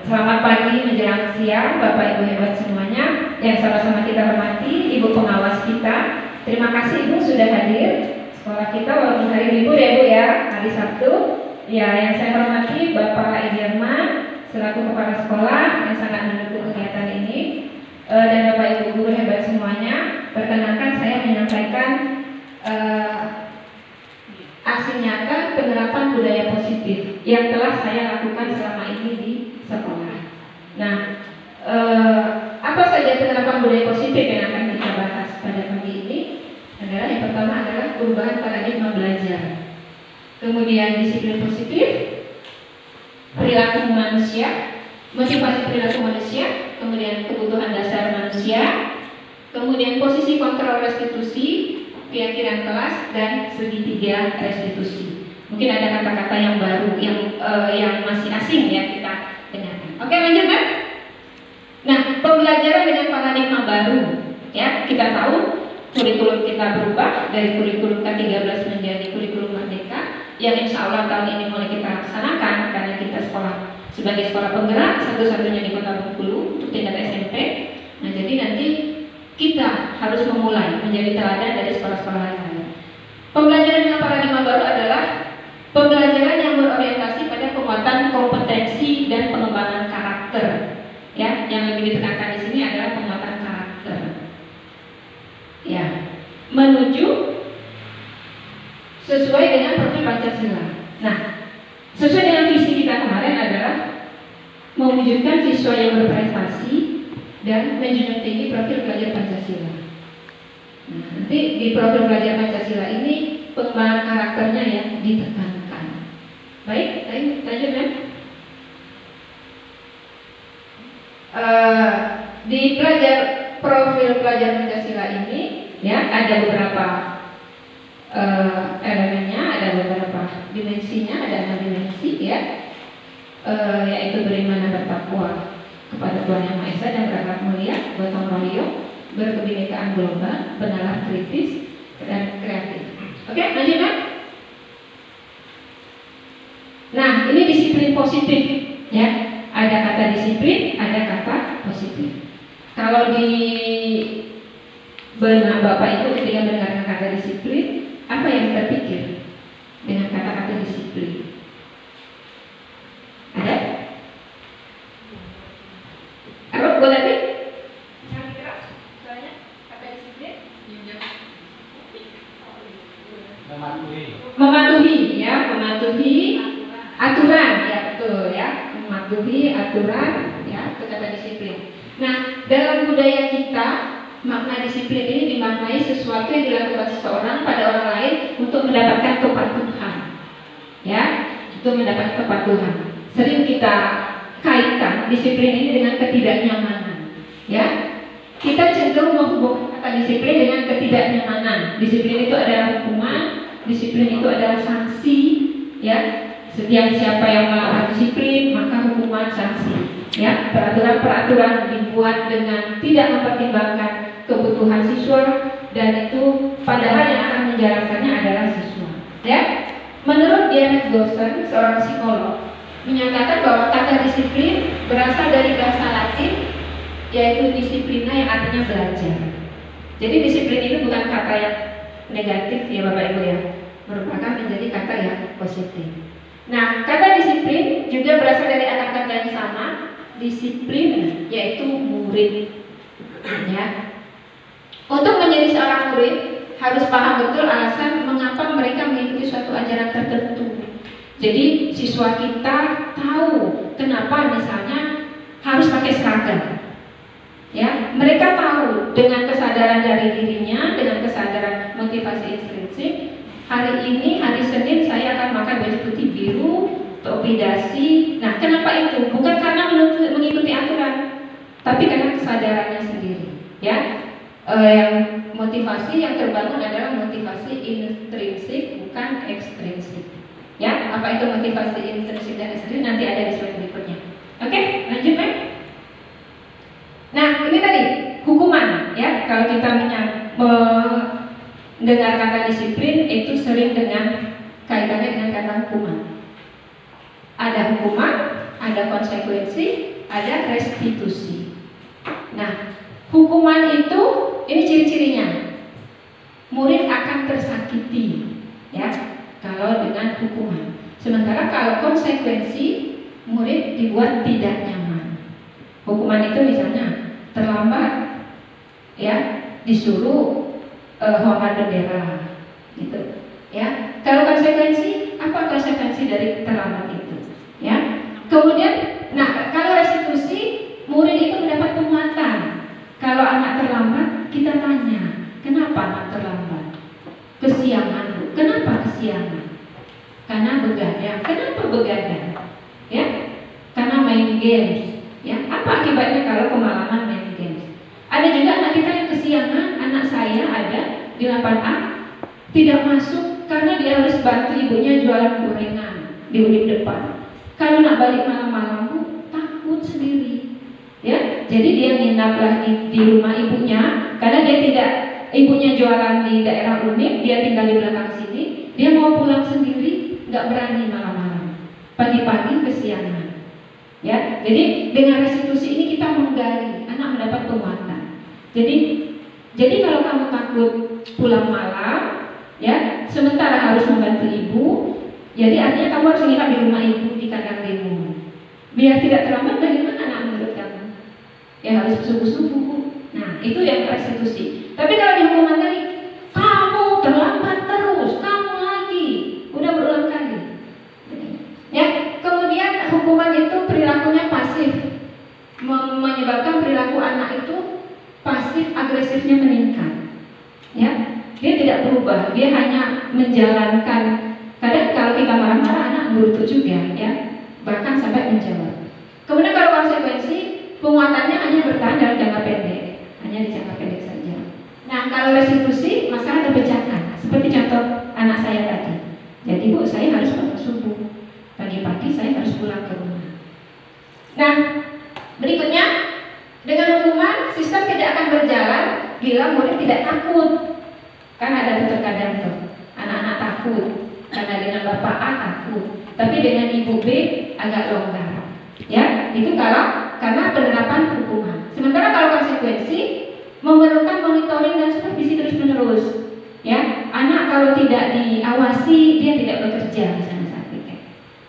Selamat pagi menjelang siang Bapak Ibu hebat semuanya yang sama-sama kita hormati, Ibu pengawas kita. Terima kasih Ibu sudah hadir sekolah kita walaupun hari libur ya Bu ya, hari Sabtu. Ya, yang saya hormati Bapak Idirma selaku kepala sekolah yang sangat mendukung kegiatan ini, dan Bapak Ibu guru hebat semuanya. Perkenalkan saya menyampaikan aksi nyata penerapan budaya positif yang telah saya lakukan selama ini di sekolah. Nah, apa saja penerapan budaya positif yang akan kita bahas pada pagi ini adalah yang pertama adalah perubahan paradigma belajar, kemudian disiplin positif, perilaku manusia, motivasi perilaku manusia, kemudian kebutuhan dasar manusia, kemudian posisi kontrol restitusi, keyakinan kelas, dan segitiga restitusi. Mungkin ada kata-kata yang baru yang masih asing ya kita dengarkan. Oke, lanjut kan? Nah, pembelajaran dengan paradigma baru ya, kita tahu kurikulum kita berubah dari kurikulum K13 menjadi kurikulum Merdeka yang insya Allah tahun ini mulai kita laksanakan karena kita sekolah sebagai sekolah penggerak satu-satunya di Kota Bengkulu untuk tingkat SMP. Nah, jadi nanti kita harus memulai menjadi teladan dari sekolah-sekolah lain. Pembelajaran dengan paradigma baru adalah pembelajaran yang berorientasi pada penguatan kompetensi dan pengembangan karakter. Ya, yang lebih ditekankan di sini adalah penguatan karakter. Ya, menuju sesuai dengan profil Pancasila. Nah, sesuai dengan visi kita kemarin adalah mewujudkan siswa yang berprestasi dan menjunjung tinggi profil belajar Pancasila. Nah, nanti di profil belajar Pancasila ini pengembangan karakternya yang ditekankan. Baik, lanjut ya. Di profil pelajar Pancasila ini ya ada beberapa elemennya, ada beberapa dimensinya, ada 6 dimensi ya, yaitu beriman dan bertakwa kepada Tuhan Yang Maha Esa dan berakhlak mulia, gotong royong, berkebinekaan global, bernalar kritis, dan kreatif. Oke, lanjut kan? Nah, ini disiplin positif ya. Ada kata disiplin, ada kata positif. Kalau di benak Bapak Ibu ketika mendengarkan kata disiplin, apa yang terpikir dengan kata-kata disiplin? Ada? Apa boleh tadi? Yang dikira soalnya kata disiplin? Mematuhi ya, mematuhi aturan ya, betul ya, mematuhi aturan ya, itu kata disiplin. Nah, dalam budaya kita makna disiplin ini dimaknai sesuatu yang dilakukan seseorang pada orang lain untuk mendapatkan kepatuhan ya, untuk mendapatkan kepatuhan. Sering kita kaitkan disiplin ini dengan ketidaknyamanan ya. Kita cenderung menghubungkan kata disiplin dengan ketidaknyamanan. Disiplin itu adalah hukuman, disiplin itu adalah sanksi ya. Setiap siapa yang melanggar disiplin maka hukuman sanksi ya. Peraturan-peraturan dibuat dengan tidak mempertimbangkan kebutuhan siswa dan itu padahal yang akan menjalankannya adalah siswa ya. Menurut Janet Goshen, seorang psikolog, menyatakan bahwa kata disiplin berasal dari bahasa Latin yaitu disiplina yang artinya belajar. Jadi disiplin itu bukan kata yang negatif ya Bapak Ibu ya, merupakan menjadi kata yang positif. Nah, kata disiplin juga berasal dari akar kata yang sama, disiplin yaitu murid ya. Untuk menjadi seorang murid harus paham betul alasan mengapa mereka mengikuti suatu ajaran tertentu. Jadi siswa kita tahu kenapa misalnya harus pakai seragam ya. Mereka tahu dengan kesadaran dari dirinya, dengan kesadaran motivasi intrinsik, hari ini hari Senin saya akan pakai baju putih biru, topi dasi. Nah, kenapa itu? Bukan karena mengikuti aturan, tapi karena kesadarannya sendiri ya. Yang motivasi yang terbangun adalah motivasi intrinsik bukan ekstrinsik ya. Apa itu motivasi intrinsik dan ekstrinsik nanti ada di slide berikutnya. Oke, lanjut ya. Nah, ini tadi hukuman ya. Kalau kita mendengar kata disiplin itu sering dengan kaitannya dengan kata hukuman. Ada hukuman, ada konsekuensi, ada restitusi. Nah, hukuman itu ini ciri-cirinya. Murid akan tersakiti, ya, kalau dengan hukuman. Sementara kalau konsekuensi, murid dibuat tidak nyaman. Hukuman itu misalnya terlambat, ya, disuruh hormat bendera, gitu, ya. Kalau konsekuensi, apa konsekuensi dari terlambat itu, ya? Kemudian, nah, kalau restitusi, murid itu mendapat penguatan. Kalau anak terlambat, kita tanya, kenapa anak terlambat? Kesiangan, Bu. Kenapa kesiangan? Karena begadang. Kenapa begadang? Ya, karena main games. Ya, apa akibatnya kalau kemalaman main games? Ada juga anak kita yang kesiangan. Anak saya ada di 8A tidak masuk karena dia harus bantu ibunya jualan gorengan di unit depan. Kalau nak balik malam-malam, Bu, takut sendiri. Ya, jadi dia nginap lagi di rumah ibunya karena dia tidak, ibunya jualan di daerah unit, dia tinggal di belakang sini. Dia mau pulang sendiri, nggak berani malam-malam. Pagi-pagi kesiangan. Ya, jadi dengan restitusi ini kita menggali anak mendapat penguatan. Jadi kalau kamu takut pulang malam, ya, sementara harus membantu ibu, jadi artinya kamu harus nginap di rumah ibu di kandang demo. Biar tidak terlambat, bagaimana anak menurut kamu? Ya harus subuh-subuh. Nah, itu yang restitusi. Tapi kalau di hukuman tadi, kamu terlambat terus, kamu lagi, udah berulang kali. Ya, kemudian hukuman itu perilakunya pasif, menyebabkan perilaku anak itu pasif agresifnya meningkat. Ya, dia tidak berubah, dia hanya menjalankan. Kadang kalau kita marah-marah, anak berlutut juga, ya, bahkan sampai menjawab. Kemudian kalau konsekuensi, penguatannya hanya bertahan dalam jangka pendek, hanya di jangka pendek saja. Nah, kalau restitusi, masalah terpecahkan. Seperti contoh anak saya tadi. Jadi, Bu, saya harus bangun subuh. Pagi-pagi saya harus pulang ke rumah. Nah, berikutnya, dengan hukuman, sistem tidak akan berjalan bila murid tidak takut. Kan ada terkadang tuh, anak-anak takut karena dengan bapak A takut, tapi dengan ibu B agak longgar. Ya, itu kalau karena penerapan hukuman. Sementara kalau konsekuensi memerlukan monitoring dan supervisi terus-menerus. Ya, anak kalau tidak diawasi dia tidak bekerja misalnya saat itu.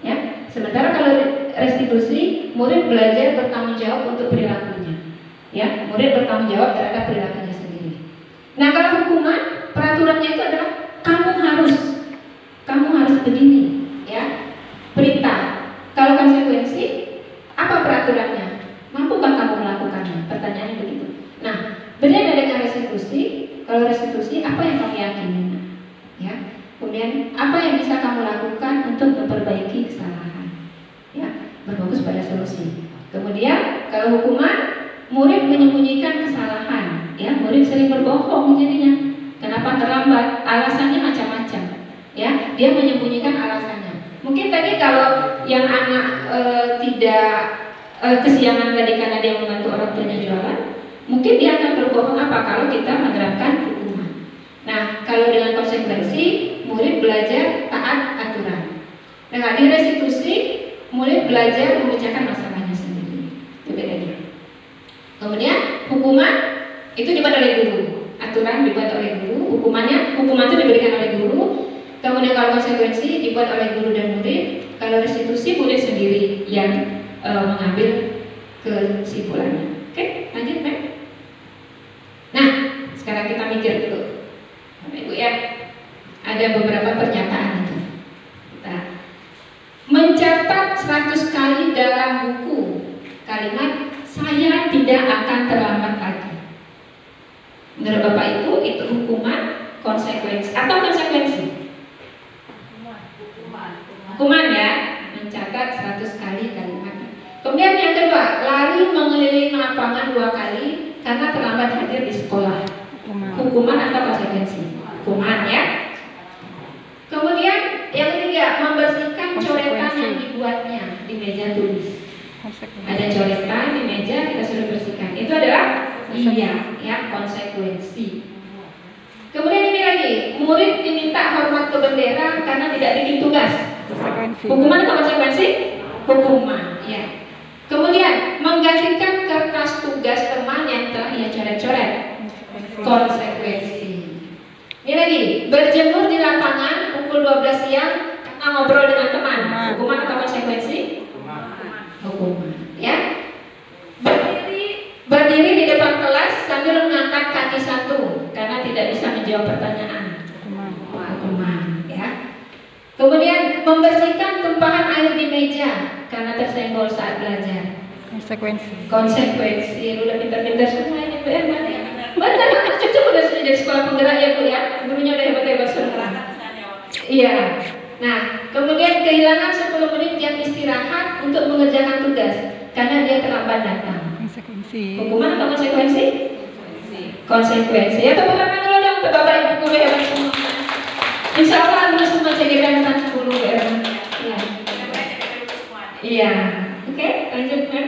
Ya, sementara kalau restitusi, murid belajar bertanggung jawab untuk perilakunya. Ya, murid bertanggung jawab terhadap perilakunya sendiri. Nah, kalau hukuman, peraturannya itu adalah kamu harus begini, ya, perintah. Kalau konsekuensi, apa peraturannya? Mampukah kamu melakukannya? Pertanyaannya begitu. Nah, berbeda dengan restitusi. Kalau restitusi, apa yang kamu yakini? Ya, kemudian apa yang bisa kamu lakukan untuk memperbaiki kesalahan? Ya, berfokus pada solusi. Kemudian, kalau hukuman, murid menyembunyikan kesalahan. Ya, murid sering berbohong jadinya. Kenapa terlambat? Alasannya macam-macam. Ya, dia menyembunyikan alasannya. Mungkin tadi kalau yang anak tidak kesiangan tadi karena dia membantu orang tuanya jualan, mungkin dia akan berbohong apa kalau kita menerapkan hukuman. Nah, kalau dengan konsekuensi, murid belajar taat aturan. Nah, di restitusi, murid belajar memecahkan masalahnya sendiri. Itu bedanya. Kemudian hukuman itu dibuat oleh guru, aturan dibuat oleh guru, hukuman itu diberikan oleh guru. Kemudian kalau konsekuensi dibuat oleh guru dan murid. Kalau restitusi, murid sendiri yang mengambil kesimpulannya. Oke, lanjut, Pak. Nah, sekarang kita mikir dulu, Bapak Ibu ya. Ada beberapa pernyataan itu. Nah, mencatat 100 kali dalam buku kalimat saya tidak akan terlambat lagi. Menurut Bapak itu hukuman, konsekuensi atau konsekuensi? Hukuman ya, mencatat 100 kali kalimat. Kemudian yang kedua, lari mengelilingi lapangan 2 kali karena terlambat hadir di sekolah. Hukuman atau konsekuensi? Hukuman ya. Kemudian yang ketiga, membersihkan coretan yang dibuatnya di meja tulis. Ada coretan di meja, kita sudah bersihkan. Itu adalah ya konsekuensi. Kemudian ini lagi, murid diminta hormat ke bendera karena tidak bikin tugas. Hukuman atau konsekuensi? Hukuman, ya. Kemudian Menggantikan kertas tugas teman yang telah ia coret-coret. Konsekuensi. Ini lagi, berjemur di lapangan pukul 12 siang karena ngobrol dengan teman. Hukuman atau konsekuensi? Hukuman. Ya. Berdiri di depan kelas sambil mengangkat kaki satu karena tidak bisa menjawab pertanyaan. Hukuman. Ya. Kemudian membersihkan tumpahan air di meja karena tersenggol saat belajar. Konsekuensi. Udah pintar-pintar semua ini Bu ya. Benar, cucu udah sudah jadi sekolah penggerak ya Bu ya. Gurunya udah hebat-hebat semua. Iya. Nah, kemudian kehilangan 10 menit jam istirahat untuk mengerjakan tugas karena dia terlambat datang. Hukuman atau konsekuensi? Konsekuensi. Ya, tepuk tangan dulu dong untuk Bapak Ibu guru hebat semua. Insya Allah lulus semua cegeran 10 ya. Iya. Iya. Oke, lanjut kan?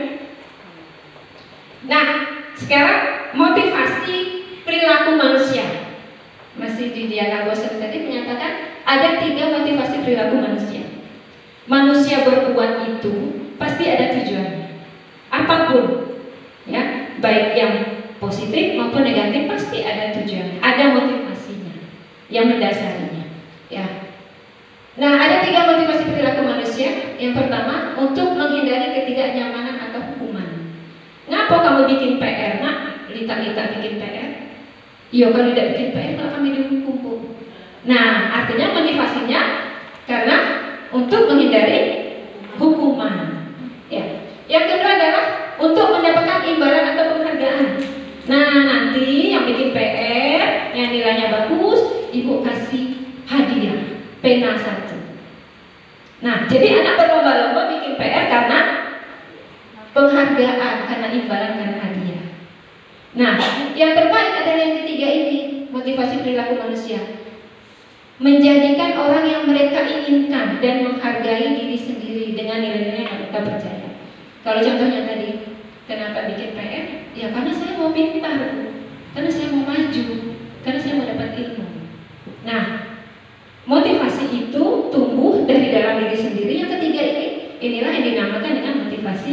Nah, sekarang motivasi perilaku manusia. Masih di Diana Bosen tadi menyatakan ada 3 motivasi perilaku manusia. Manusia berbuat itu pasti ada tujuannya. Apapun, ya, baik yang positif maupun negatif pasti ada tujuannya, ada motivasinya yang mendasarinya. Ya. Nah, ada 3 motivasi perilaku manusia. Yang pertama, untuk menghindari ketidaknyamanan atau hukuman. Ngapa kamu bikin PR, nak? Lita-lita bikin PR? Iya, kalau tidak bikin PR, kalau kami dihukum, Bu. Nah, artinya motivasinya karena untuk menghindari hukuman. Ya. Yang kedua adalah untuk mendapatkan imbalan atau penghargaan. Nah, nanti yang bikin PR, yang nilainya bagus, Ibu kasih hadiah, pena 1. Nah, jadi anak berlomba-lomba bikin PR karena penghargaan, karena imbalan, karena hadiah. Nah, yang terbaik adalah yang ketiga ini, motivasi perilaku manusia. Menjadikan orang yang mereka inginkan dan menghargai diri sendiri dengan nilai-nilai yang mereka percaya. Kalau contohnya tadi, kenapa bikin PR? Ya karena saya mau pintar, karena saya mau maju, karena saya mau dapat ilmu. Nah, motivasi itu tumbuh dari dalam diri sendiri. Yang ketiga ini, inilah yang dinamakan dengan motivasi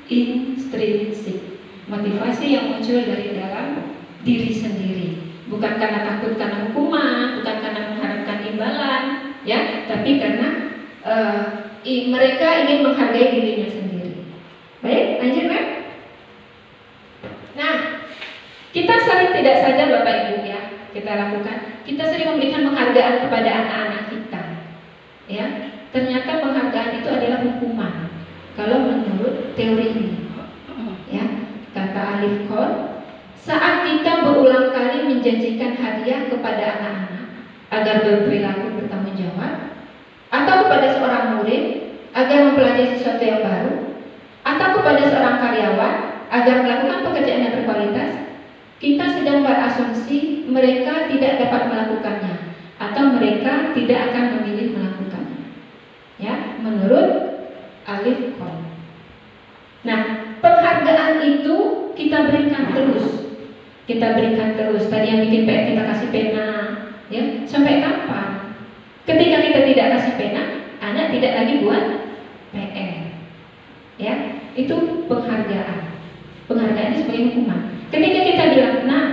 intrinsik. Motivasi yang muncul dari dalam diri sendiri, bukan karena takut karena hukuman, bukan karena mengharapkan imbalan, ya, tapi karena mereka ingin menghargai dirinya sendiri. Baik, lanjut, Mbak. Nah, kita sering tidak sadar Bapak Ibu ya, kita lakukan. Kita sering memberikan penghargaan kepada anak-anak kita, ya. Ternyata penghargaan itu adalah hukuman. Kalau menurut teori ini, ya, kata Alif Korn, saat kita berulang kali menjanjikan hadiah kepada anak-anak agar berperilaku bertanggung jawab, atau kepada seorang murid agar mempelajari sesuatu yang baru, atau kepada seorang karyawan agar melakukan pekerjaan yang berkualitas, kita sedang berasumsi mereka tidak dapat melakukannya atau mereka tidak akan memilih melakukannya. Ya, menurut Alif Korn. Nah, penghargaan itu kita berikan terus. Kita berikan terus. Tadi yang bikin PR kita kasih pena, ya. Sampai kapan? Ketika kita tidak kasih pena, anak tidak lagi buat PR. Ya, itu penghargaan. Penghargaan itu sebagai hukuman. Ketika kita bilang, nah,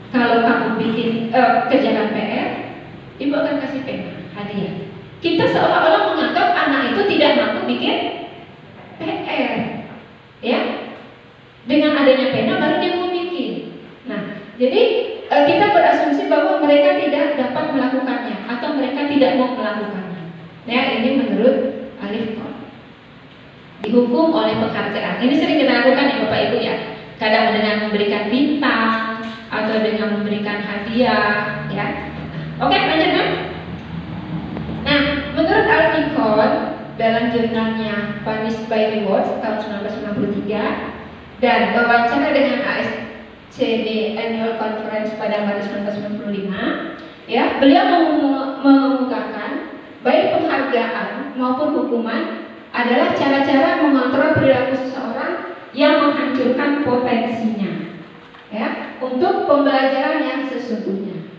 kalau kamu bikin kerjaan PR, Ibu akan kasih pena, hadiah. Kita seolah-olah menganggap anak itu tidak mampu bikin PR, ya. Dengan adanya pena baru dia mau bikin. Nah, jadi kita berasumsi bahwa mereka tidak dapat melakukannya atau mereka tidak mau melakukannya. Ya, ini menurut Alif Korn. Dihukum oleh penghargaan. Ini sering kita lakukan ya Bapak Ibu ya. Kadang dengan memberikan bintang atau dengan memberikan hadiah, ya. Oke, lanjut kan? Nah, menurut Alif Korn dalam jurnalnya Punished by Rewards tahun 1993 dan wawancara dengan ASCD Annual Conference pada Maret 1995, ya, beliau mengemukakan baik penghargaan maupun hukuman adalah cara-cara mengontrol perilaku seseorang yang menghancurkan potensinya, ya, untuk pembelajaran yang sesungguhnya.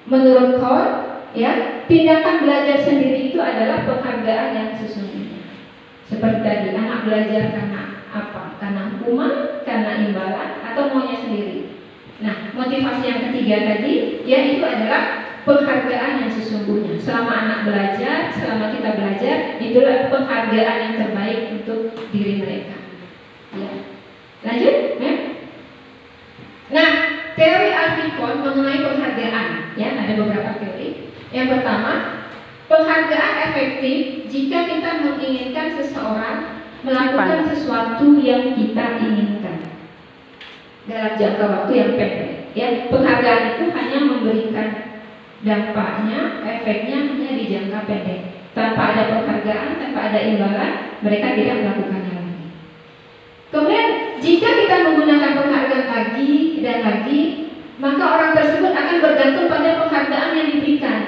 Menurut Korn, ya, tindakan belajar sendiri itu adalah penghargaan yang sesungguhnya. Seperti tadi, anak belajar karena Apa? Karena hukuman, karena imbalan, atau maunya sendiri? Nah, motivasi yang ketiga tadi, yaitu adalah penghargaan yang sesungguhnya. Selama anak belajar, selama kita belajar, itulah penghargaan yang terbaik untuk diri mereka. Ya. Lanjut, ya. Nah, teori Alfikon mengenai penghargaan, ya, ada beberapa teori. Yang pertama, penghargaan efektif jika kita menginginkan seseorang melakukan sesuatu yang kita inginkan dalam jangka waktu yang pendek. Ya, penghargaan itu hanya memberikan dampaknya, efeknya hanya di jangka pendek. Tanpa ada penghargaan, tanpa ada imbalan, mereka tidak melakukannya lagi. Kemudian, jika kita menggunakan penghargaan lagi dan lagi, maka orang tersebut akan bergantung pada penghargaan yang diberikan.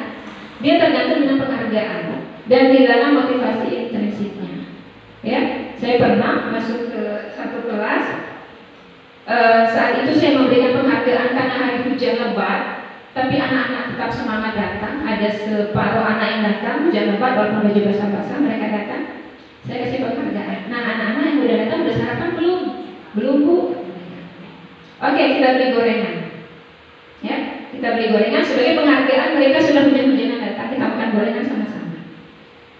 Dia tergantung dengan penghargaan dan kehilangan motivasi intrinsiknya. Ya, saya pernah masuk ke satu kelas. Saat itu saya memberikan penghargaan karena hari hujan lebat, tapi anak-anak tetap semangat datang. Ada separuh anak yang datang, hujan lebat, walaupun baju basah-basah, mereka datang. Saya kasih penghargaan. Nah, anak-anak yang udah datang udah sarapan belum? Belum, Bu. Oke, kita beli gorengan. Ya, kita beli gorengan sebagai penghargaan. Mereka sudah hujan-hujanan datang, kita makan gorengan sama-sama.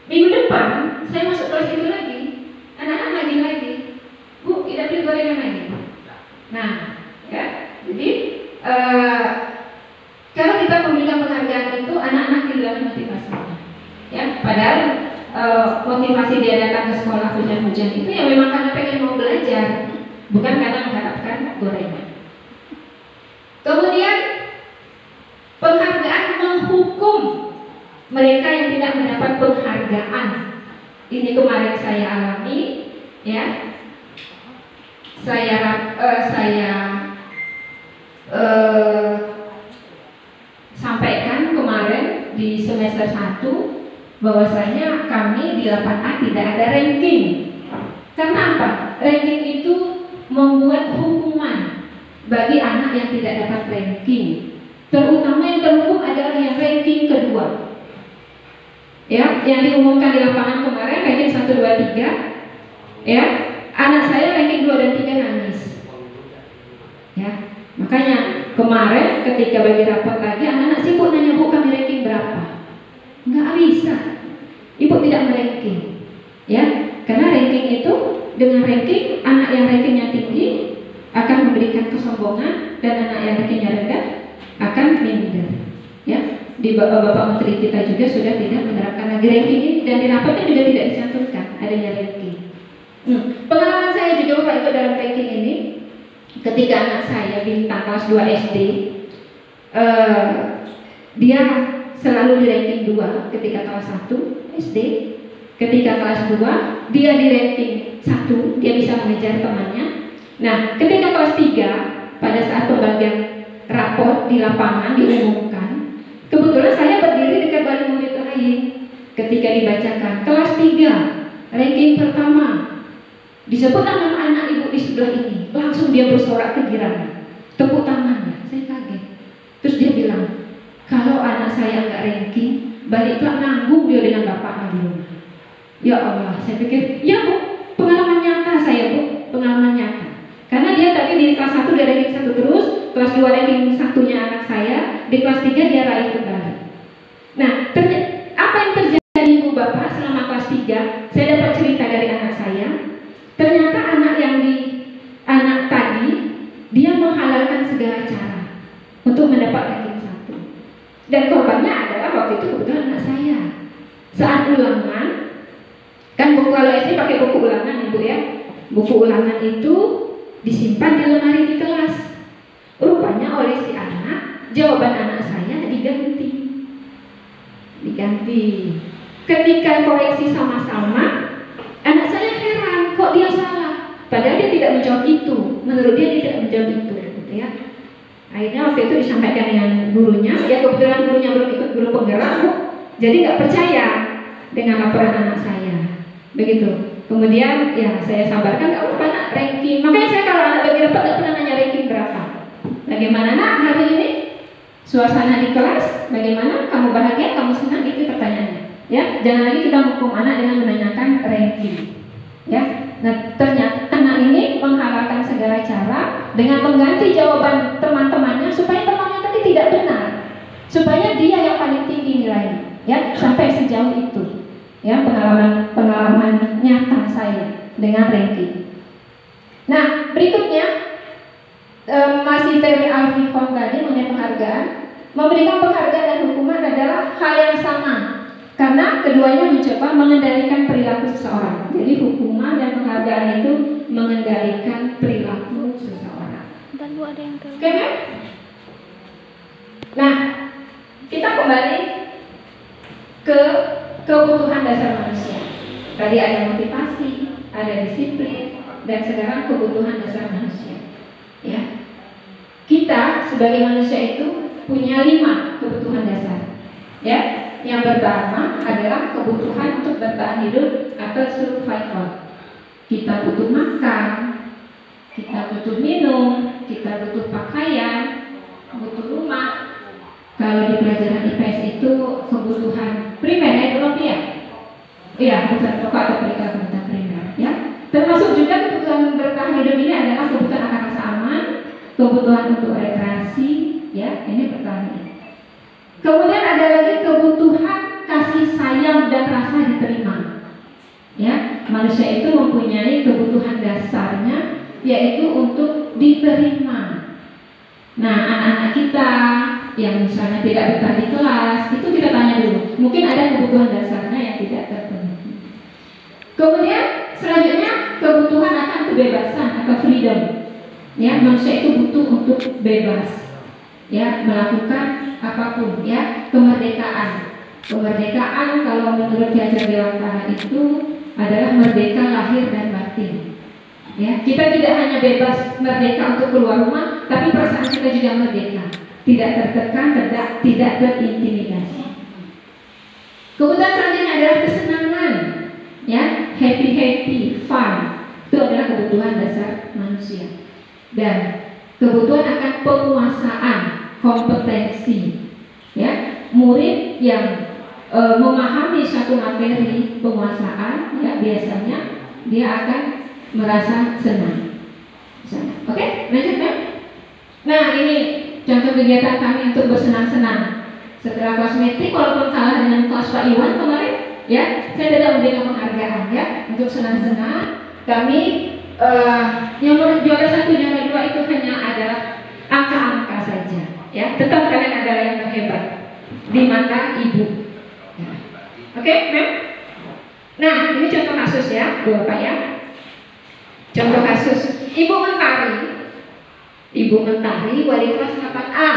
Minggu depan saya masuk kelas itu lagi, anak-anak lagi, Bu, kita beli gorengan lagi. Nah, ya, jadi kalau kita memberikan penghargaan itu, anak-anak kehilangan motivasinya. Ya, padahal motivasi dia datang ke sekolah hujan-hujan itu ya memang karena pengen mau belajar, bukan karena mengharapkan gorengan. Kemudian penghargaan menghukum mereka yang tidak mendapat penghargaan. Ini kemarin saya alami, ya. Saya sampaikan kemarin di semester 1 bahwasanya kami di 8A tidak ada ranking. Karena apa? Ranking itu membuat hukuman bagi anak yang tidak dapat ranking. Terutama yang terhukum adalah yang ranking kedua. Ya, yang diumumkan di lapangan kemarin ranking 1, 2, 3. Ya, anak saya ranking 2 dan 3 nangis. Ya, makanya kemarin ketika bagi rapot lagi, anak-anak sibuk nanya, Bu, kami ranking berapa? Nggak bisa. Ibu tidak meranking. Ya, karena ranking itu, dengan ranking, anak yang rankingnya tinggi akan memberikan kesombongan dan anak yang rankingnya rendah akan minder. Ya, di Bapak Menteri kita juga sudah tidak menerapkan lagi ranking ini, dan di rapotnya juga tidak dicantumkan adanya ranking. Pengalaman saya juga Bapak ikut dalam ranking ini. Ketika anak saya bintang kelas 2 SD, dia selalu di ranking 2 ketika kelas 1 SD. Ketika kelas 2 dia di ranking 1, dia bisa mengejar temannya. Nah, ketika kelas 3 pada saat pembagian raport di lapangan diumumkan, kebetulan saya berdiri dekat wali murid lain. Ketika dibacakan kelas 3 ranking pertama, disebut nama anak ibu di sebelah ini, langsung dia bersorak kegirangan, tepuk tangannya. Saya kaget. Terus dia bilang, kalau anak saya nggak ranking, baliklah nanggung dia dengan bapaknya di rumah. Ya Allah, saya pikir, ya Bu, pengalaman nyata saya, Bu, pengalaman nyata. Karena dia tadi di kelas 1 dia ranking 1 terus, kelas 2 ranking 1-nya anak saya, di kelas 3 dia raih kembali. Nah, apa yang terjadi Bu Bapak selama kelas 3? Saya dapat cerita dari anak saya. Ternyata anak tadi dia menghalalkan segala cara untuk mendapat ranking 1. Dan korbannya adalah waktu itu kebetulan anak saya. Saat ulangan, kan buku kalau SD pakai buku ulangan Ibu ya. Buku ulangan itu disimpan di lemari di kelas. Rupanya oleh si anak, jawaban anak saya diganti. Ketika koreksi sama-sama, anak saya heran kok dia salah. Padahal dia tidak menjawab itu. Menurut dia tidak menjawab itu, gitu ya. Akhirnya waktu itu disampaikan dengan gurunya. Ya kebetulan gurunya belum ikut guru penggerak, Bu. Jadi nggak percaya dengan laporan anak saya. Begitu. Kemudian ya saya sabarkan, nggak apa-apa nak, ranking. Makanya saya kalau anak bagi rapat nggak pernah nanya ranking berapa. Bagaimana nak hari ini? Suasana di kelas, bagaimana? Kamu bahagia? Kamu senang? Itu pertanyaannya. Ya, jangan lagi kita menghukum anak dengan menanyakan ranking. Ya, nah ternyata anak ini dengan mengganti jawaban teman-temannya supaya temannya tadi tidak benar, supaya dia yang paling tinggi nilainya, ya, sampai sejauh itu, ya, pengalaman nyata saya dengan ranking. Nah, berikutnya masih teori Alfie tadi mengenai penghargaan. Memberikan penghargaan dan hukuman adalah hal yang sama, karena keduanya mencoba mengendalikan perilaku seseorang. Jadi hukuman dan penghargaan itu mengendalikan perilaku seseorang. Oke, kan? Nah, kita kembali ke kebutuhan dasar manusia. Tadi ada motivasi, ada disiplin, dan sekarang kebutuhan dasar manusia. Ya, kita sebagai manusia itu punya 5 kebutuhan dasar. Ya, yang pertama adalah kebutuhan untuk bertahan hidup atau survival. Kita butuh makan, kita butuh minum, kita butuh pakaian, butuh rumah. Kalau di pelajaran IPS itu kebutuhan primer, ya, belum ya? Iya, kebutuhan pokok atau kebutuhan primer, ya. Termasuk juga kebutuhan bertahan hidup ini adalah kebutuhan akan rasa aman, kebutuhan untuk rekreasi, ya, ini bertahan hidup. Kemudian ada lagi kebutuhan kasih sayang dan rasa diterima. Ya, manusia itu mempunyai kebutuhan dasarnya, yaitu untuk diterima. Nah, anak-anak kita yang misalnya tidak betah di kelas, itu kita tanya dulu. Mungkin ada kebutuhan dasarnya yang tidak terpenuhi. Kemudian selanjutnya kebutuhan akan kebebasan atau freedom. Ya, manusia itu butuh untuk bebas, ya, melakukan apapun, ya, kemerdekaan. Kemerdekaan kalau menurut Ki Hajar Dewantara itu adalah merdeka lahir dan batin. Ya, kita tidak hanya bebas merdeka untuk keluar rumah, tapi perasaan kita juga merdeka, tidak tertekan, tidak terintimidasi. Kebutuhan selanjutnya adalah kesenangan, ya, happy, fun. Itu adalah kebutuhan dasar manusia. Dan kebutuhan akan penguasaan, kompetensi, ya, murid yang memahami satu materi penguasaan, ya, biasanya dia akan merasa senang. Oke, lanjut, ya. Nah, ini contoh kegiatan kami untuk bersenang-senang setelah kelas metrik, walaupun kalah dengan kelas Pak Iwan kemarin, ya, saya tidak memberikan penghargaan, ya, untuk senang-senang. Kami yang juara 1, juara 2 itu hanya adalah angka-angka saja, ya. Tetap kalian adalah yang terhebat di mata ibu. Ya. Oke, Mem? Nah, ini contoh kasus, ya, Bapak, ya. Contoh kasus Ibu Mentari, wali kelas 8A,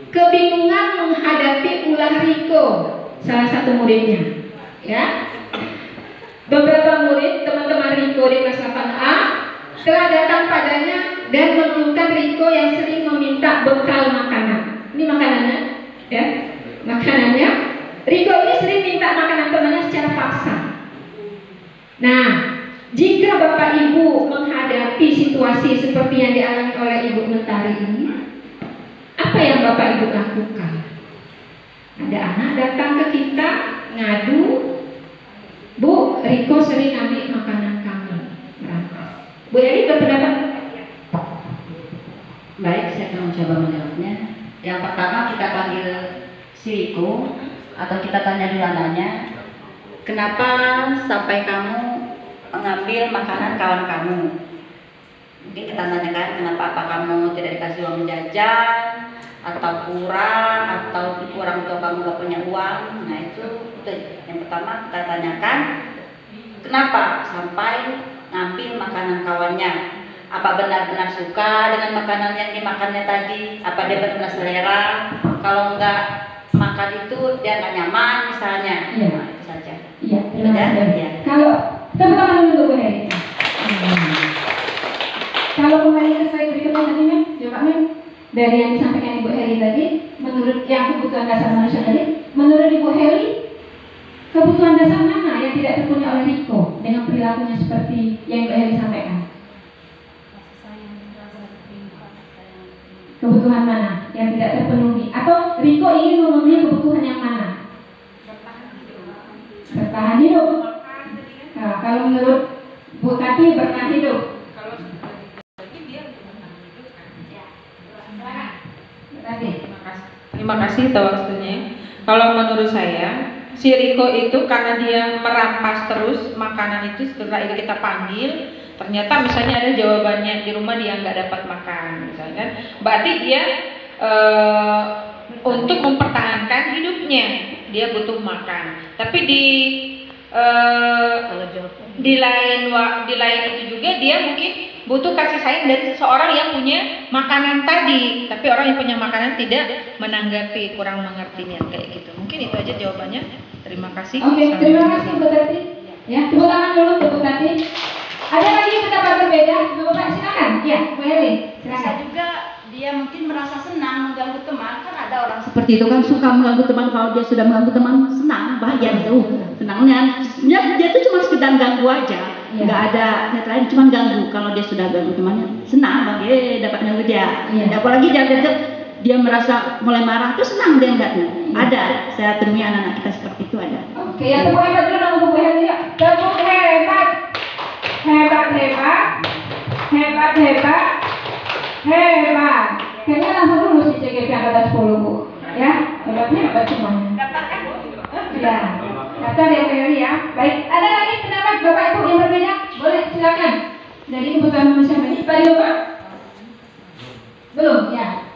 kebingungan menghadapi ulah Riko, salah satu muridnya, ya. Beberapa murid teman-teman Riko di kelas 8A telah datang padanya dan mengeluhkan Riko yang sering meminta bekal makanan. Ini makanannya, ya, makanannya. Riko ini sering minta makanan temannya secara paksa. Nah, jika Bapak Ibu menghadapi situasi seperti yang dialami oleh Ibu Mentari ini, apa yang Bapak Ibu lakukan? Ada anak datang ke kita ngadu, Bu, Riko sering ambil makanan kami, merampas. Bu Eri berpendapat? Baik, saya akan mencoba menjawabnya. Yang pertama kita panggil si Riko, atau kita tanya dulu nanya, kenapa sampai kamu mengambil makanan kawan kamu? Mungkin kita tanyakan kenapa, apa kamu tidak dikasih uang jajan, atau kurang tua kamu gak punya uang. Nah itu yang pertama kita tanyakan, kenapa sampai ngambil makanan kawannya. Apa benar-benar suka dengan makanan yang dimakannya tadi? Apa dia benar-benar selera? Kalau enggak makan itu dia nggak nyaman misalnya. Iya. Nah, itu saja. Iya, terima kasih. Ya. Kalau teman-teman untuk Bu Heri. Kalau kembali ke slide berikutnya tadi, Mem, coba, Mem, dari yang disampaikan Ibu Heri tadi, menurut yang kebutuhan dasar manusia tadi, menurut Ibu Heri, kebutuhan dasar mana yang tidak terpenuhi oleh Riko dengan perilakunya seperti yang Ibu Heri sampaikan? Kebutuhan mana yang tidak terpenuhi? Atau Riko ingin memenuhi kebutuhan yang mana? Bertahan hidup. Nah, kalau menurut Bu Tati bertahan hidup. Terima kasih atas waktunya. Kalau menurut saya, si Riko itu karena dia merampas terus makanan itu setelah itu kita panggil, ternyata misalnya ada jawabannya di rumah dia nggak dapat makan, misalnya, berarti dia untuk mempertahankan hidupnya dia butuh makan. Tapi di lain itu juga dia mungkin butuh kasih sayang dari seseorang yang punya makanan tadi, tapi orang yang punya makanan tidak menanggapi, kurang mengertinya kayak gitu. Mungkin itu aja jawabannya. Terima kasih. Oke, terima kasih Bu Tati. Ya, tepuk tangan dulu Bu Tati. Ada lagi pendapat berbeda? Bapak silakan. Ya, Bu Heli, Bisa silakan. juga dia mungkin merasa senang mengganggu teman, kan ada orang seperti itu kan suka mengganggu teman. Kalau dia sudah mengganggu teman, senang, bahagia gitu, senangnya dia tuh cuma sekedar ganggu aja, nggak ada net lain, cuma ganggu. Kalau dia sudah ganggu temannya, senang, bahagia, dapat ganggu dia. Apalagi dia merasa mulai marah, tuh senang dia enggaknya. Ada, saya temui anak-anak kita seperti itu ada. Oke, ya tepuk hebat dulu dong Bu Heli. Tepuk hebat. Hebat. Kayaknya langsung dulu si CGP angkatan 10 Bu. Ya, hebat semuanya. Ya, daftar ya Bu Heli ya. Baik, ada lagi pendapat Bapak Ibu yang berbeda? Boleh, silakan. Dari kebutuhan manusia ini, tadi Bapak? Belum, ya.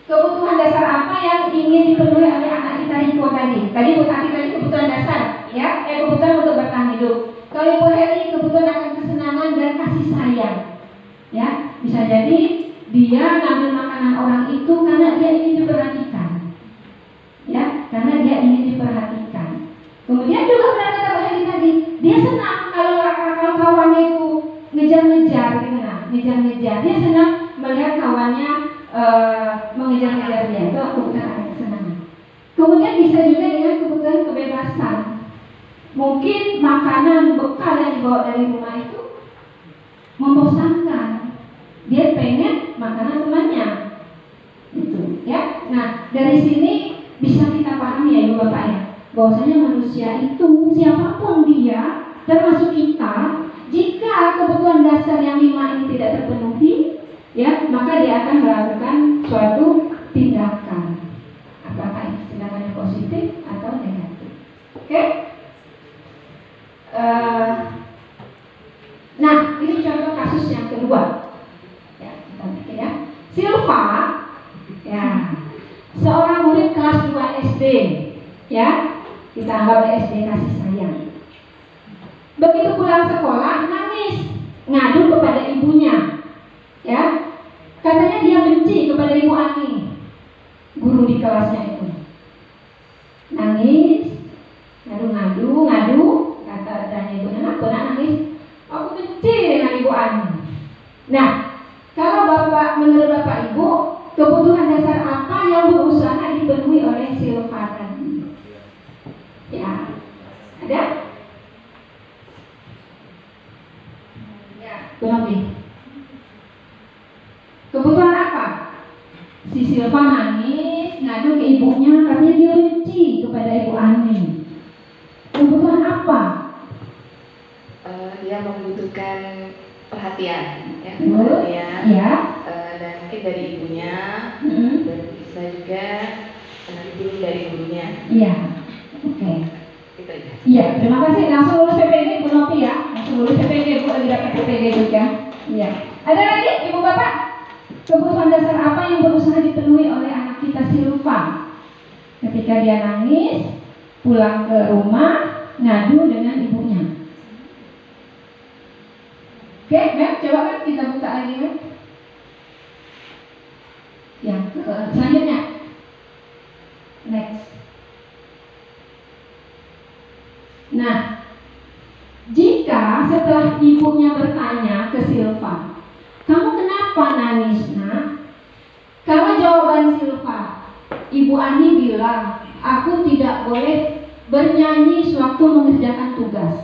Kebutuhan dasar apa yang ingin dipenuhi oleh anak kita Riko tadi? Tadi Bu Tati tadi kebutuhan dasar, ya, kebutuhan untuk bertahan hidup. Kalau Ibu Heli kebutuhan akan kesenangan dan kasih sayang, ya, bisa jadi dia ngambil makanan orang itu karena dia ingin diperhatikan, ya, karena dia ingin diperhatikan. Kemudian juga benar kata Bu Heli tadi, dia senang kalau kawannya itu ngejar-ngejar, gitu nah, ngejar-ngejar. Dia senang melihat kawannya mengejar-ngejar dia, itu kebutuhan kesenangan. Kemudian bisa juga dengan kebutuhan kebebasan. Mungkin makanan bekal yang dibawa dari rumah itu membosankan. Dia pengen makanan temannya, itu, ya. Nah, dari sini bisa kita pahami ya Ibu Bapak ya, bahwasanya manusia itu siapapun dia, termasuk kita, jika kebutuhan dasar yang 5 ini tidak terpenuhi, ya, maka dia akan melakukan suatu tindakan, apakah itu tindakannya positif atau negatif. Oke? Nah, ini contoh kasus yang kedua. Ya, kita bikin ya. Silva, ya, seorang murid kelas 2 SD, ya, kita anggap SD kasih sayang. Begitu pulang sekolah nangis, ngadu kepada ibunya, ya. Katanya dia benci kepada Ibu Ani, guru di kelasnya itu. Nangis, ngadu, kata ibunya, kenapa nak nangis? Aku benci dengan Ibu Ani. Nah, kalau menurut Bapak Ibu, kebutuhan dasar apa yang berusaha dipenuhi oleh Silva tadi? Ya, ada? Ya, lebih. Kebutuhan apa? Si Silva nangis, ngadu ke ibunya karena dia benci kepada Ibu Ani. Kebutuhan apa? Dia membutuhkan perhatian, ya, perhatian, ya. Dan mungkin dari ibunya, dan bisa juga dari gurunya. Iya, oke. Itu aja. Iya, terima kasih. Langsung lulus PPG Bu Nopi ya, langsung lulus PPG Bu, lagi dapat PPG juga. Iya. Ada lagi Ibu Bapak? Kebutuhan dasar apa yang berusaha dipenuhi oleh anak kita Silva ketika dia nangis, pulang ke rumah, ngadu dengan ibunya? Oke, Mem, coba kan kita buka lagi, Mem. Yang selanjutnya, next. Nah, jika setelah ibunya bertanya ke Silva, kamu kenapa nangis, nak? Kalau jawaban Silva, Ibu Ani bilang, aku tidak boleh bernyanyi sewaktu mengerjakan tugas.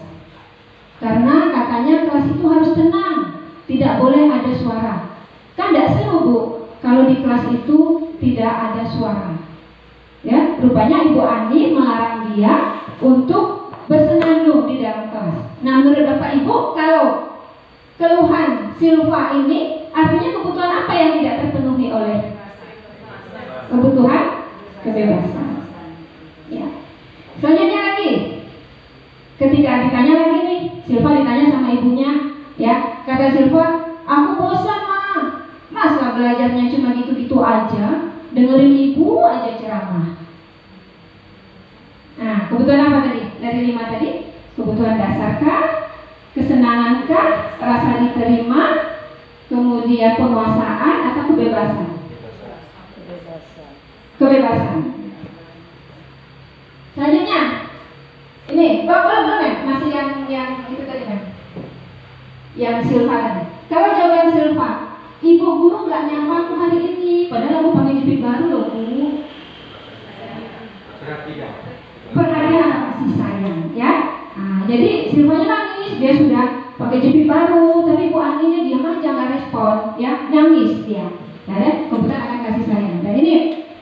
Karena katanya kelas itu harus tenang, tidak boleh ada suara. Kan tidak seru Bu, kalau di kelas itu tidak ada suara. Ya, rupanya Ibu Ani melarang dia untuk bersenandung di dalam kelas. Nah, menurut Bapak Ibu, kalau keluhan Silva ini artinya kebutuhan apa yang tidak terpenuhi oleh kebutuhan kebebasan. Ya. Selanjutnya lagi, ketika ditanya lagi nih, Silva ditanya sama ibunya, ya, kata Silva, aku bosan Ma, masa belajarnya cuma gitu-gitu aja, dengerin ibu aja ceramah. Nah, kebutuhan apa tadi? Dari 5 tadi, kebutuhan dasarkah, kesenangankah, rasa diterima, kemudian penguasaan atau kebebasan? Kebebasan. Selanjutnya, ini belum ya? Masih yang itu tadi kan? Yang Silva tadi. Kalau jawaban Silva, ibu guru nggak nyapa aku hari ini, padahal aku pakai jepit baru loh Bu. Perhatian kasih sayang, ya. Nah, jadi Silvanya nangis, dia sudah pakai jepit baru, tapi Bu Aninya diam aja nggak respon, ya, nangis dia. Ya, kemudian akan kasih sayang. Dan ini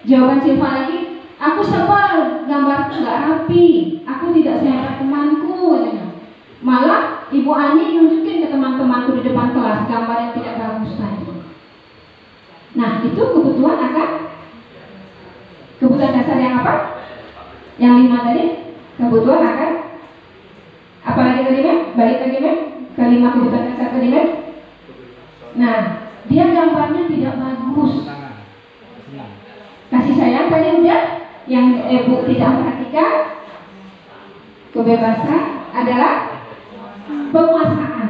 jawaban Silva lagi, aku sebel, gambarku nggak rapi, aku tidak sehebat temanku, katanya. Malah Ibu Ani nunjukin ke teman-temanku di depan kelas gambar yang tidak bagus tadi. Nah, itu kebutuhan akan kebutuhan dasar yang apa? Yang 5 tadi, kebutuhan akan apa lagi tadi Mem? Balik lagi Mem? Ke 5 kebutuhan dasar tadi Mem? Nah, dia gambarnya tidak bagus. Kasih sayang tadi udah, yang Ibu tidak perhatikan. Kebebasan adalah penguasaan.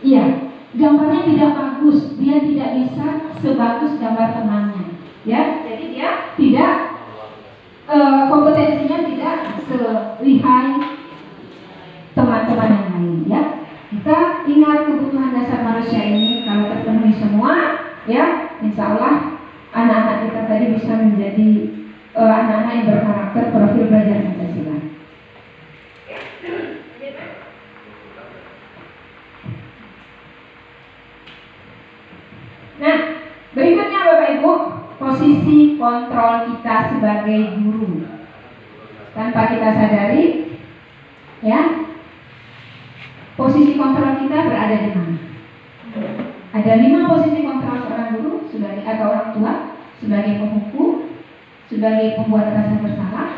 Iya, gambarnya tidak bagus, dia tidak bisa sebagus gambar temannya. Ya, jadi dia tidak kompetensinya tidak selihai teman-teman yang lain. Ya, kita ingat kebutuhan dasar manusia ini kalau terpenuhi semua, ya, insya Allah anak-anak kita tadi bisa menjadi anak-anak yang berkarakter profil belajar Pancasila. Nah, berikutnya Bapak Ibu, posisi kontrol kita sebagai guru. Tanpa kita sadari, ya, posisi kontrol kita berada di mana? Ada 5 posisi kontrol seorang guru sebagai atau orang tua, sebagai penghukum, sebagai pembuat rasa bersalah,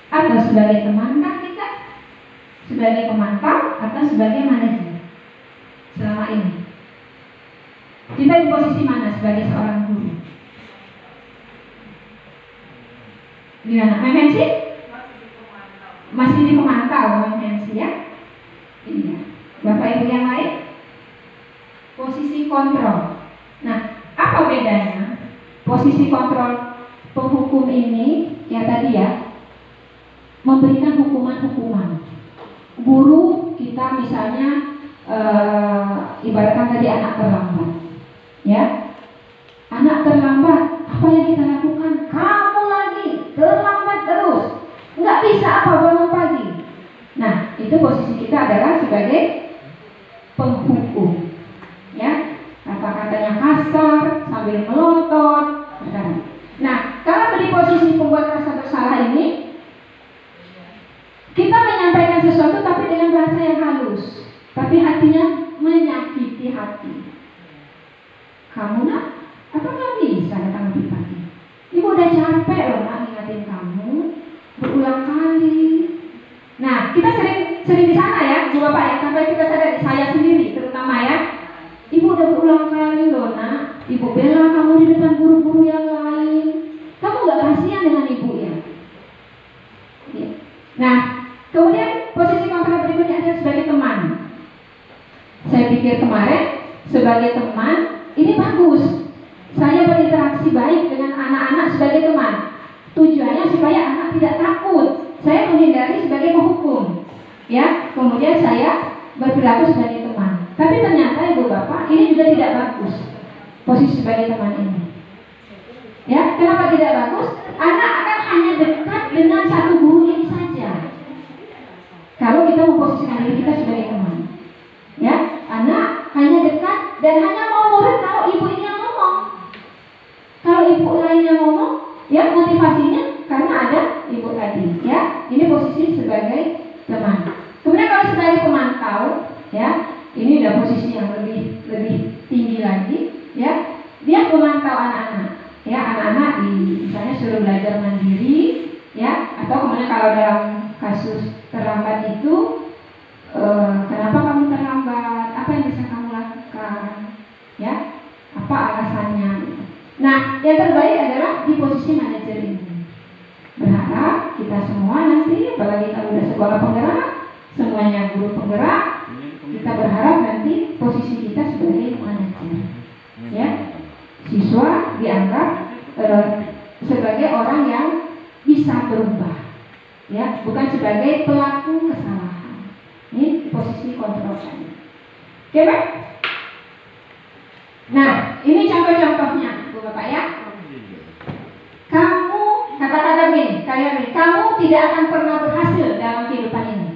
atau sebagai temankah kita, sebagai pemantau, atau sebagai manajer. Selama ini kita di posisi mana sebagai seorang guru? Gimana? Memensi? Masih di pemantau, memensi ya? Iya. Bapak Ibu yang lain? Posisi kontrol. Nah, apa bedanya? Posisi kontrol penghukum ini, ya tadi ya, memberikan hukuman-hukuman. Guru kita misalnya ibaratkan tadi anak terlambat. Ya, anak terlambat, apa yang kita lakukan? Kamu lagi terlambat terus, nggak bisa apa bangun pagi. Nah, itu posisi kita adalah sebagai penghukum. Ya, kata-katanya kasar sambil melotot. Nah, kalau di posisi pembuat rasa bersalah ini, kita menyampaikan sesuatu tapi dengan bahasa yang halus, tapi hatinya menyakiti hati. Kamu nak, apa nggak bisa datang lebih pagi? Ibu udah capek loh nak ngingatin kamu berulang kali. Nah, kita sering di sana ya, coba Pak ya, sampai kita sadar, saya sendiri terutama ya. Ibu udah berulang kali loh nak, ibu bela kamu di depan guru-guru yang lain. Kamu nggak kasihan dengan ibu ya? Ya. Nah, kemudian posisi kontrol berikutnya adalah sebagai teman. Saya pikir kemarin sebagai teman ini bagus. Saya berinteraksi baik dengan anak-anak sebagai teman. Tujuannya supaya anak tidak takut. Saya menghindari sebagai penghukum. Ya, kemudian saya berperilaku sebagai teman. Tapi ternyata Ibu Bapak ini juga tidak bagus posisi sebagai teman ini. Ya, kenapa tidak bagus? Anak akan hanya dekat dengan satu guru ini saja. Kalau kita memposisikan diri kita sebagai teman. Ya, anak hanya dekat dan hanya mau nurut kalau ibu ini yang ngomong. Kalau ibu lainnya ngomong, ya motivasinya karena ada ibu tadi. Ya, ini posisi sebagai teman. Kemudian kalau sebagai pemantau, ya, ini udah posisi yang lebih tinggi lagi. Ya, dia memantau anak-anak. Ya, anak-anak misalnya suruh disuruh belajar mandiri, ya, atau kemudian kalau dalam kasus terlambat itu, kenapa kamu terlambat? Apa yang bisa kamu lakukan? Ya, apa alasannya? Nah, yang terbaik adalah di posisi manajer ini. Berharap kita semua nanti, apalagi kalau udah sekolah penggerak, semuanya guru penggerak, kita berharap nanti posisi kita sebagai manajer, ya, siswa dianggap sebagai orang yang bisa berubah, ya, bukan sebagai pelaku kesalahan. Ini posisi kontrolnya. Oke, Pak? Nah, ini contoh-contohnya, Bu Bapak ya. Kamu kata-kata begini, kamu tidak akan pernah berhasil dalam kehidupan ini.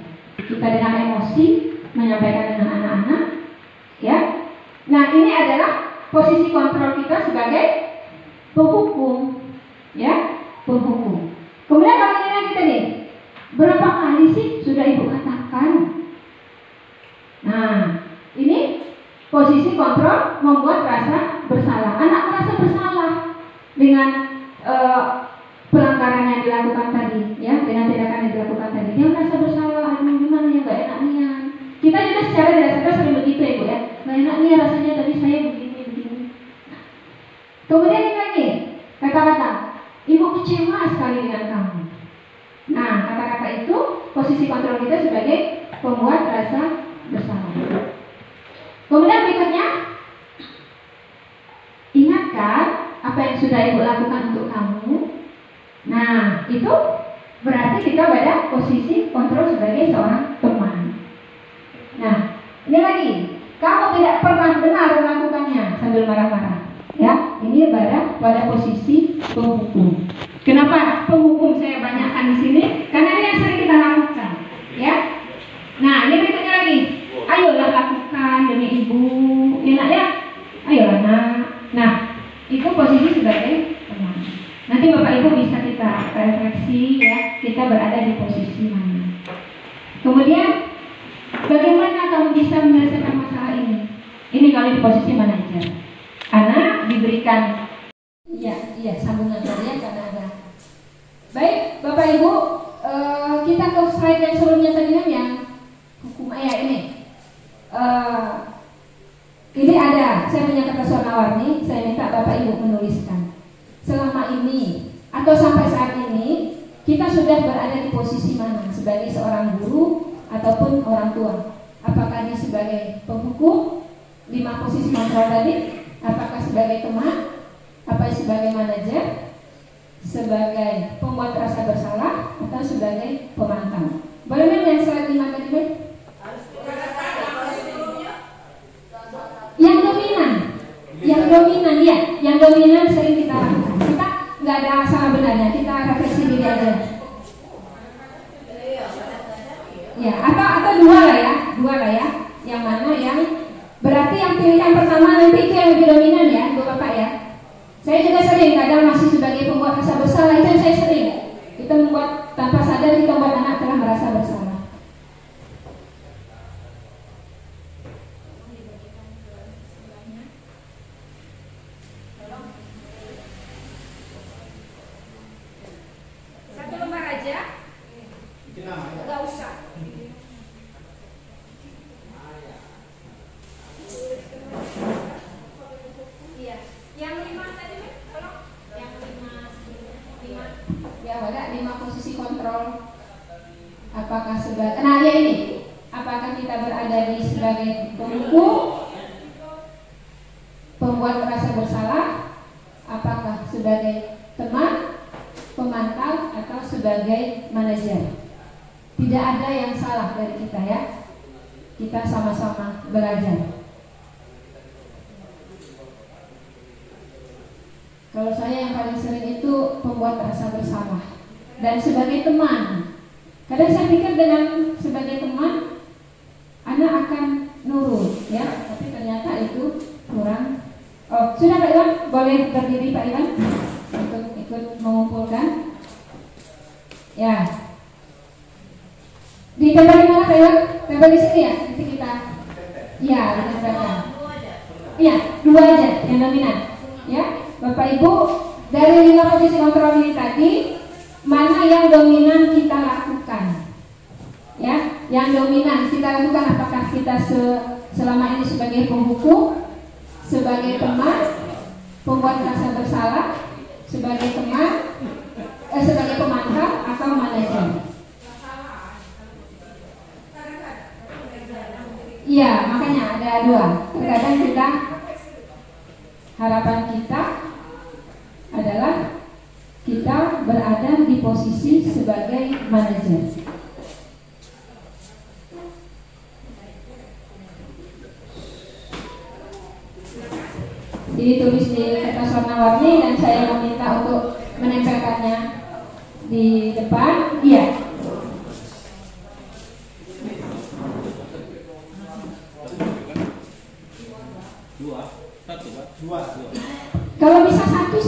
Kita dengan emosi menyampaikan dengan anak-anak, ya. Nah, ini adalah posisi kontrol kita sebagai penghukum, ya, penghukum. Kemudian kalau ini kita nih, berapa kali sih sudah Ibu katakan? Nah, ini posisi kontrol membuat rasa bersalah. Anak merasa bersalah dengan pelanggaran yang dilakukan tadi, ya, dengan tindakan yang dilakukan tadi. Dia merasa bersalah, aduh gimana ya, gak enak nih. Kita juga secara tidak sadar sering begitu ya Bu ya, gak enak nih rasanya tadi saya begini. Kemudian ini lagi, kata-kata, Ibu kecewa sekali dengan kamu. Nah, kata-kata itu posisi kontrol kita sebagai pembuat rasa bersalah. Kemudian berikutnya, ingatkan apa yang sudah Ibu lakukan untuk kamu. Nah, itu berarti kita pada posisi kontrol sebagai seorang teman. Nah, ini lagi, kamu tidak pernah benar melakukannya sambil marah-marah. Ya, ini pada posisi penghukum. Kenapa penghukum saya banyakkan di sini? Karena ini yang sering kita lakukan, ya. Nah, ini berikutnya lagi. Ayolah lakukan demi Ibu, enak ya? Ayolah nak. Nah, itu posisi sebagai teman. Nanti Bapak Ibu bisa kita refleksi, ya, kita berada di posisi mana. Kemudian, bagaimana kamu bisa menyelesaikan masalah ini? Ini kalau di posisi manajer. Anak diberikan, iya, sambungan ya karena ada. Baik, Bapak Ibu, kita ke slide yang sebelumnya tadi kan yang hukum ayah ini. Ini ada, saya punya kertas warna-warni, saya minta Bapak Ibu menuliskan. Selama ini atau sampai saat ini kita sudah berada di posisi mana sebagai seorang guru ataupun orang tua? Apakah dia sebagai penghukum, 5 posisi kontrol tadi? Apakah sebagai teman? Apa sebagai manajer? Sebagai pembuat rasa bersalah? Atau sebagai pemantau? Boleh yang slide 5 tadi, Ben? Yang dominan ya, yang dominan sering kita lakukan. Kita nggak ada salah benarnya, kita refleksi diri aja. Ya, atau dua lah ya. Yang mana yang berarti yang pilihan pertama nanti itu yang lebih dominan ya, Bu Bapak ya. Saya juga sering kadang masih sebagai pembuat rasa bersalah, itu yang saya sering. Kita membuat tanpa sadar kita membuat anak telah merasa bersalah. Enggak usah. Iya. Yang 5 tadi, tolong. Yang 5. Ya, ada 5 posisi kontrol. Apakah sebagai, nah ya ini. Apakah kita berada di sebagai penghukum, pembuat merasa bersalah, apakah sebagai teman, pemantau, atau sebagai manajer? Tidak ada yang salah dari kita ya. Kita sama-sama belajar. Kalau saya yang paling sering itu pembuat rasa bersalah. Dan sebagai teman, kadang saya pikir dengan sebagai teman anak akan nurut ya, tapi ternyata itu kurang. Oh, sudah Pak Iwan, boleh berdiri Pak Iwan untuk ikut mengumpulkan. Ya. Di tempat mana Pak Iwan? Tempat di sini ya? Nanti kita. Iya, kita baca. Iya, 2 aja yang dominan. Ya, Bapak Ibu dari 5 posisi kontrol ini tadi, mana yang dominan kita lakukan? Ya, yang dominan kita lakukan, apakah kita selama ini sebagai penghukum, sebagai teman, pembuat rasa bersalah, sebagai teman, sebagai pemantau, atau manajer? Iya, makanya ada dua. Terkadang kita, harapan kita adalah kita berada di posisi sebagai manajer. Ditulis di kertas warna-warni dan saya meminta untuk menempelkannya di depan. Iya. Kalau bisa satu,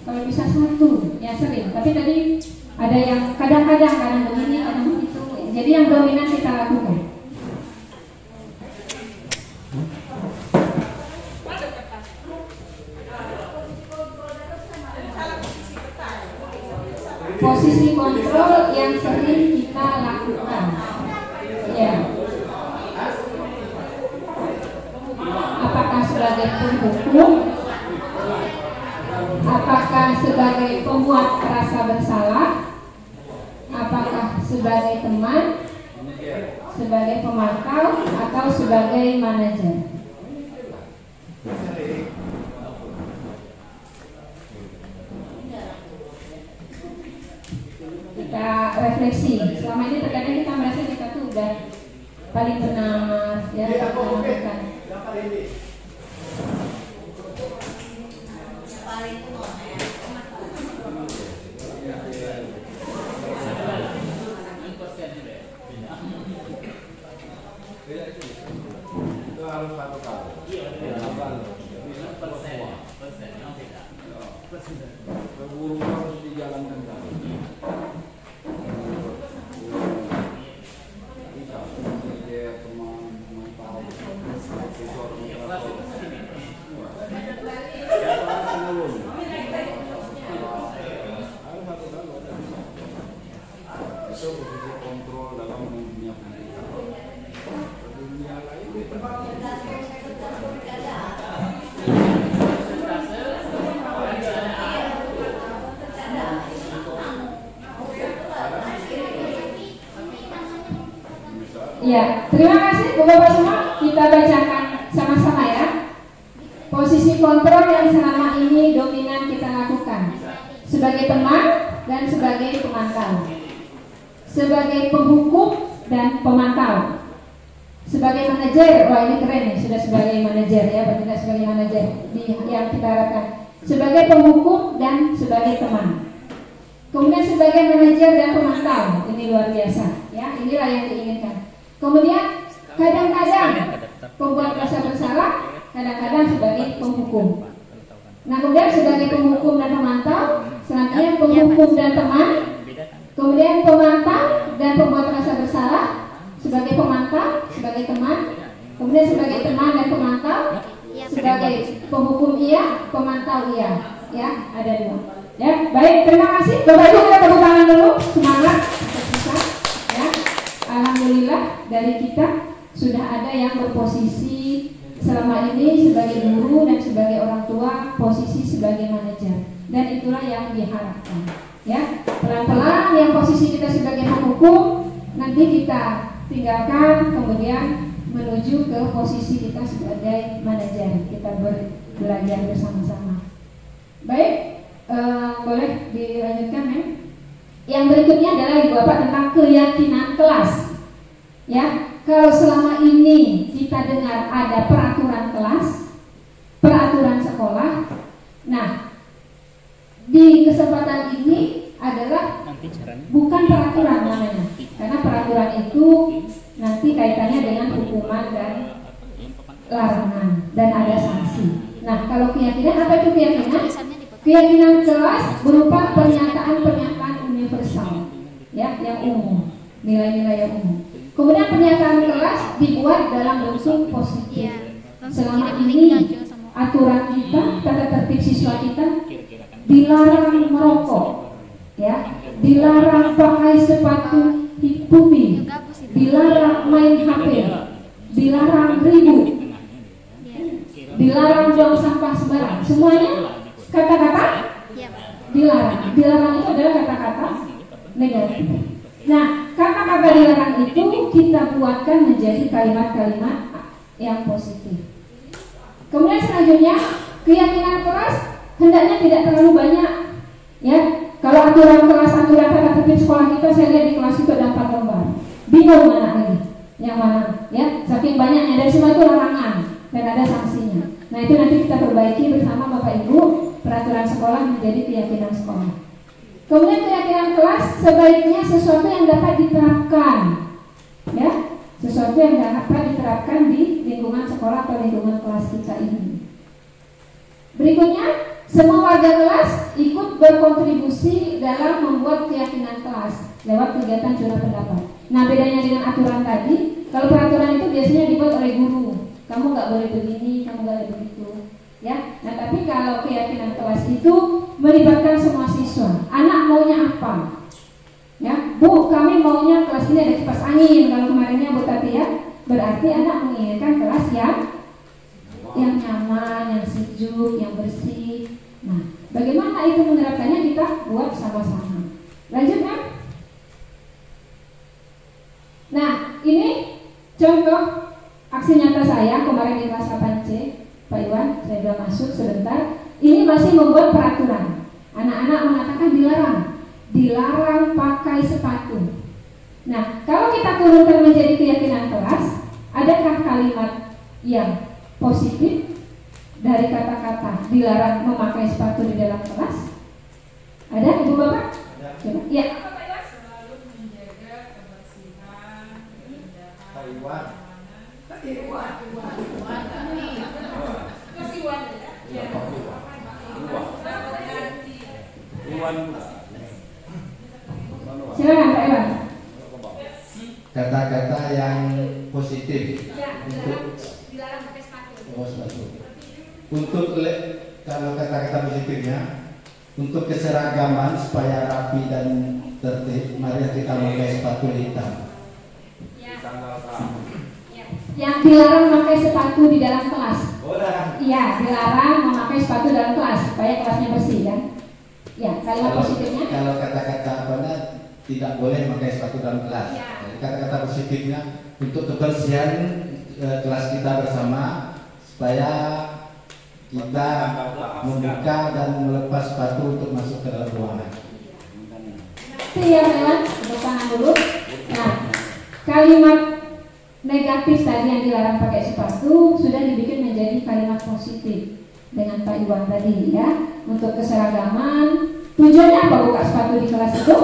kalau bisa satu, ya sering. Tapi tadi ada yang kadang-kadang begini, kadang begitu. Jadi yang dominan kita lakukan. Posisi kontrol yang sering kita lakukan. Ya. Apakah sebagai penghukum? Apakah sebagai pembuat rasa bersalah? Apakah sebagai teman? Sebagai pemantau? Atau sebagai manajer? Kita refleksi. Selama ini terkadang kita merasa kita tuh udah paling benar, ya, melakukan. Ya, terima kasih Bapak semua. Kita bacakan sama-sama ya. Posisi kontrol yang selama ini dominan kita lakukan. Sebagai teman dan sebagai pemantau. Sebagai penghukum dan pemantau. Sebagai manajer, wah ini keren nih, sudah sebagai manajer ya, bertindak sebagai manajer yang kita harapkan. Sebagai penghukum dan sebagai teman. Kemudian sebagai manajer dan pemantau, ini luar biasa ya, inilah yang diinginkan. Kemudian kadang-kadang pembuat rasa bersalah, kadang-kadang sebagai penghukum. Nah kemudian sebagai penghukum dan pemantau, selanjutnya penghukum dan teman, kemudian pemantau dan pembuat rasa bersalah, sebagai pemantau, sebagai teman, kemudian sebagai teman dan pemantau, sebagai penghukum iya, pemantau iya, ya ada dua. Ya baik, terima kasih. Bapak Ibu kita tepuk tangan dulu, semangat untuk bisa. Ya, alhamdulillah dari kita sudah ada yang berposisi selama ini sebagai guru dan sebagai orang tua, posisi sebagai manajer, dan itulah yang diharapkan. Ya, pelan-pelan yang posisi kita sebagai penghukum nanti kita tinggalkan, kemudian menuju ke posisi kita sebagai manajer. Kita belajar bersama-sama. Baik, boleh dilanjutkan ya. Yang berikutnya adalah Ibu Bapak tentang keyakinan kelas. Ya, kalau selama ini kita dengar ada peraturan kelas, peraturan sekolah. Nah, di kesempatan ini adalah bukan peraturan namanya, karena peraturan itu nanti kaitannya dengan hukuman dan larangan dan ada sanksi. Nah, kalau keyakinan, apa itu keyakinan? Keyakinan kelas berupa pernyataan-pernyataan universal, ya, yang umum, nilai-nilai yang umum. Kemudian pernyataan kelas dibuat dalam bentuk positif. Selama ini aturan kita, tata tertib siswa kita dilarang merokok, ya, dilarang pakai sepatu hipumi, dilarang main HP, dilarang ribut, dilarang buang sampah sembarang. Semuanya kata-kata dilarang. Dilarang itu adalah kata-kata negatif. Nah, kata-kata dilarang itu kita buatkan menjadi kalimat-kalimat yang positif. Kemudian selanjutnya, keyakinan keras hendaknya tidak terlalu banyak, ya. Kalau aturan kelas, aturan tata tertib sekolah kita, saya lihat di kelas itu ada 4 lembar. Bingung mana lagi, yang mana, ya. Saking banyaknya, dari semua itu larangan dan ada sanksinya. Nah, itu nanti kita perbaiki bersama Bapak Ibu, peraturan sekolah menjadi keyakinan sekolah. Kemudian keyakinan kelas sebaiknya sesuatu yang dapat diterapkan, ya, sesuatu yang dapat diterapkan di lingkungan sekolah atau lingkungan kelas kita ini. Berikutnya, semua warga kelas ikut berkontribusi dalam membuat keyakinan kelas lewat kegiatan curah pendapat. Nah, bedanya dengan aturan tadi, kalau peraturan itu biasanya dibuat oleh guru. Kamu nggak boleh begini, kamu nggak boleh begitu, ya. Nah, tapi kalau keyakinan kelas itu melibatkan semua siswa. Anak maunya apa? Ya, Bu, kami maunya kelas ini ada kipas angin. Kalau kemarinnya Bu Tati, ya, berarti anak menginginkan kelas yang nyaman, yang sejuk, yang bersih. Nah, bagaimana itu menerapkannya, kita buat sama-sama. Lanjut, kan? Nah, ini contoh aksi nyata saya kemarin di kelas 8C, Pak Iwan, saya sudah masuk sebentar. Ini masih membuat peraturan. Anak-anak mengatakan dilarang pakai sepatu. Nah, kalau kita turunkan menjadi keyakinan kelas, adakah kalimat yang positif dari kata-kata dilarang memakai sepatu di dalam kelas? Ada, Ibu Bapak? Coba. Ya. Selalu menjaga kebersihan, keindahan, Iwan. Silakan Pak Iwan. Kata-kata yang positif untuk Dilarang pakai sepatu. kalau kata-kata positifnya untuk keseragaman supaya rapi dan tertib, mari kita pakai sepatu hitam. Yang dilarang memakai sepatu di dalam kelas. Iya, dilarang memakai sepatu dalam kelas supaya kelasnya bersih, kan? Ya, kalimat positifnya. Kalau kata-kata apanya tidak boleh memakai sepatu dalam kelas. Ya. Jadi kata-kata positifnya untuk kebersihan kelas kita bersama supaya kita membuka dan melepas sepatu untuk masuk ke dalam ruangan. Iya, Pak, tepuk tangan dulu. Nah, kalimat negatif tadi yang dilarang pakai sepatu sudah dibikin menjadi kalimat positif dengan Pak Iwan tadi, ya. Untuk keseragaman, tujuannya apa buka sepatu di kelas itu?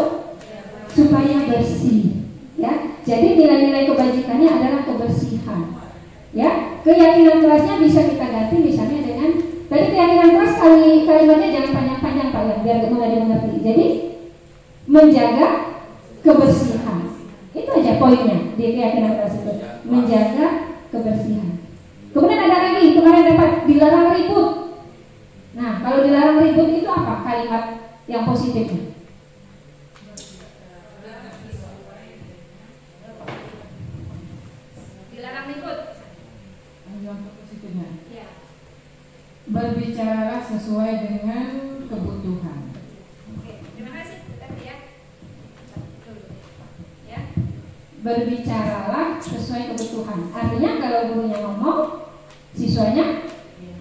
Supaya bersih, ya. Jadi nilai-nilai kebajikannya adalah kebersihan, ya. Keyakinan kelasnya bisa kita ganti misalnya dengan tadi keyakinan kelas kalimatnya jangan panjang-panjang, Pak Iwan, biar mudah dimengerti. Jadi menjaga kebersihan. Itu aja poinnya di keyakinan kelas itu, menjaga kebersihan. Kemudian ada lagi, kemarin dapat dilarang ribut. Nah, kalau dilarang ribut itu apa kalimat yang positifnya? Dilarang ribut. Yang positifnya. Ya. Berbicaralah sesuai dengan kebutuhan. Oke, terima kasih tadi, ya. Ya. Berbicaralah sesuai kebutuhan. Artinya kalau gurunya ngomong, siswanya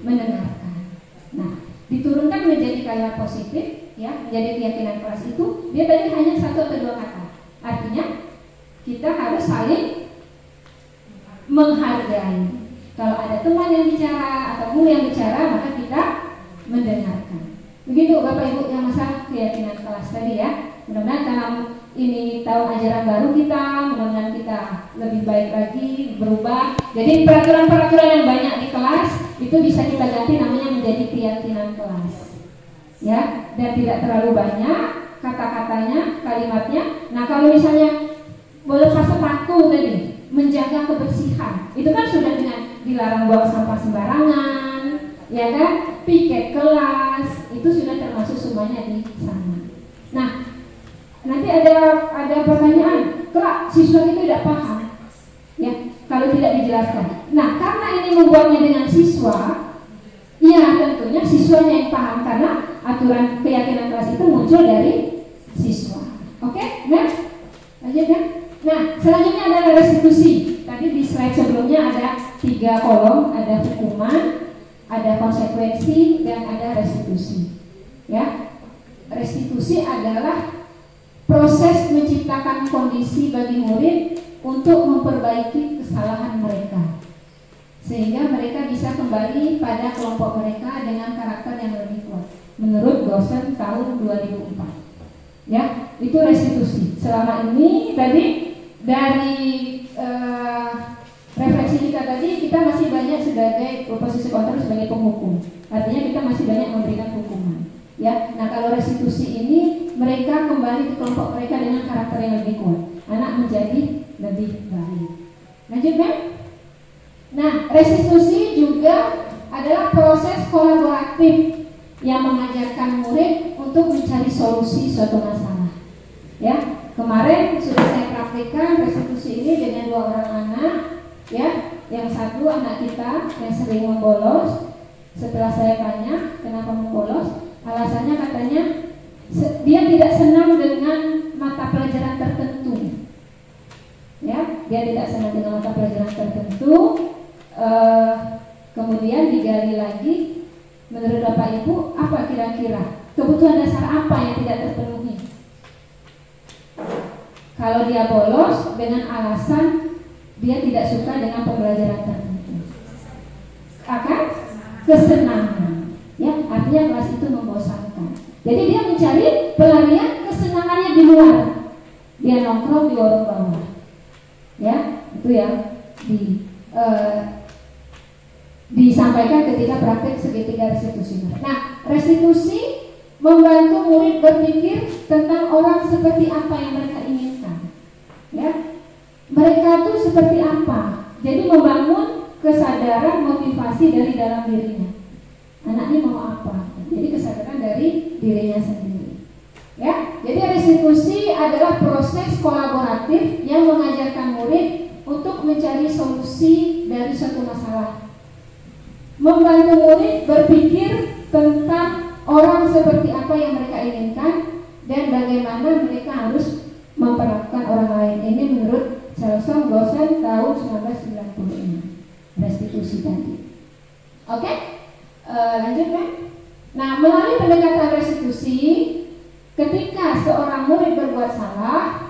mendengarkan. Nah, diturunkan menjadi kalimat positif, ya, menjadi keyakinan kelas itu. Dia tadi hanya 1 atau 2 kata. Artinya kita harus saling menghargai. Kalau ada teman yang bicara atau guru yang bicara, maka kita mendengarkan. Begitu Bapak Ibu yang masalah keyakinan kelas tadi, ya. Mudah-mudahan dalam ini tahun ajaran baru kita, mudah-mudahan kita lebih baik lagi, berubah. Jadi peraturan-peraturan yang banyak di kelas itu bisa kita ganti namanya menjadi keyakinan kelas, ya, dan tidak terlalu banyak kata-katanya, kalimatnya. Nah, kalau misalnya boleh pas sepatu tadi, menjaga kebersihan, itu kan sudah dengan dilarang buang sampah sembarangan, ya kan, piket kelas, itu sudah termasuk semuanya di sana. Nah, nanti ada pertanyaan, kelak siswa itu tidak paham, ya, kalau tidak dijelaskan. Nah, karena ini membuatnya dengan siswa, ya tentunya siswanya yang paham karena aturan keyakinan kelas itu muncul dari siswa. Oke, next, lanjut ya. Nah, selanjutnya adalah restitusi. Tadi di slide sebelumnya ada 3 kolom, ada hukuman, ada konsekuensi, dan ada restitusi. Ya, restitusi adalah proses menciptakan kondisi bagi murid untuk memperbaiki kesalahan mereka, sehingga mereka bisa kembali pada kelompok mereka dengan karakter yang lebih kuat. Menurut Gosen tahun 2004. Ya, itu restitusi. Selama ini tadi dari refleksi kita tadi, kita masih banyak sebagai posisi kontrol sebagai penghukum. Artinya kita masih banyak memberikan hukuman. Ya, nah kalau restitusi ini mereka kembali ke kelompok mereka dengan karakter yang lebih kuat. Anak menjadi lebih baik. Lanjut kan? Nah, restitusi juga adalah proses kolaboratif yang mengajarkan murid untuk mencari solusi suatu masalah. Ya, kemarin sudah saya praktikkan restitusi ini dengan 2 orang anak. Ya, yang satu anak kita yang sering membolos. Setelah saya tanya kenapa membolos, alasannya katanya dia tidak senang dengan mata pelajaran tertentu. Ya, dia tidak senang dengan mata pelajaran tertentu. Kemudian digali lagi, menurut Bapak Ibu apa kira-kira kebutuhan dasar apa yang tidak terpenuhi? Kalau dia bolos dengan alasan dia tidak suka dengan pembelajaran tertentu, akan kesenangan. Ya, artinya kelas itu membosankan. Jadi dia mencari pelarian kesenangannya di luar. Dia nongkrong di warung bawah. Ya, itu yang disampaikan ketika praktik segitiga restitusi. Nah, restitusi membantu murid berpikir tentang orang seperti apa yang mereka inginkan. Ya, mereka itu seperti apa. Jadi membangun kesadaran motivasi dari dalam dirinya. Anak ini mau apa? Jadi kesadaran dari dirinya sendiri. Ya, jadi restitusi adalah proses kolaboratif yang mengajarkan murid untuk mencari solusi dari suatu masalah. Membantu murid berpikir tentang orang seperti apa yang mereka inginkan dan bagaimana mereka harus memperlakukan orang lain. Ini menurut Selson Gosen tahun 1996. Restitusi tadi. Oke? Lanjut kan? Nah, melalui pendekatan restitusi, ketika seorang murid berbuat salah,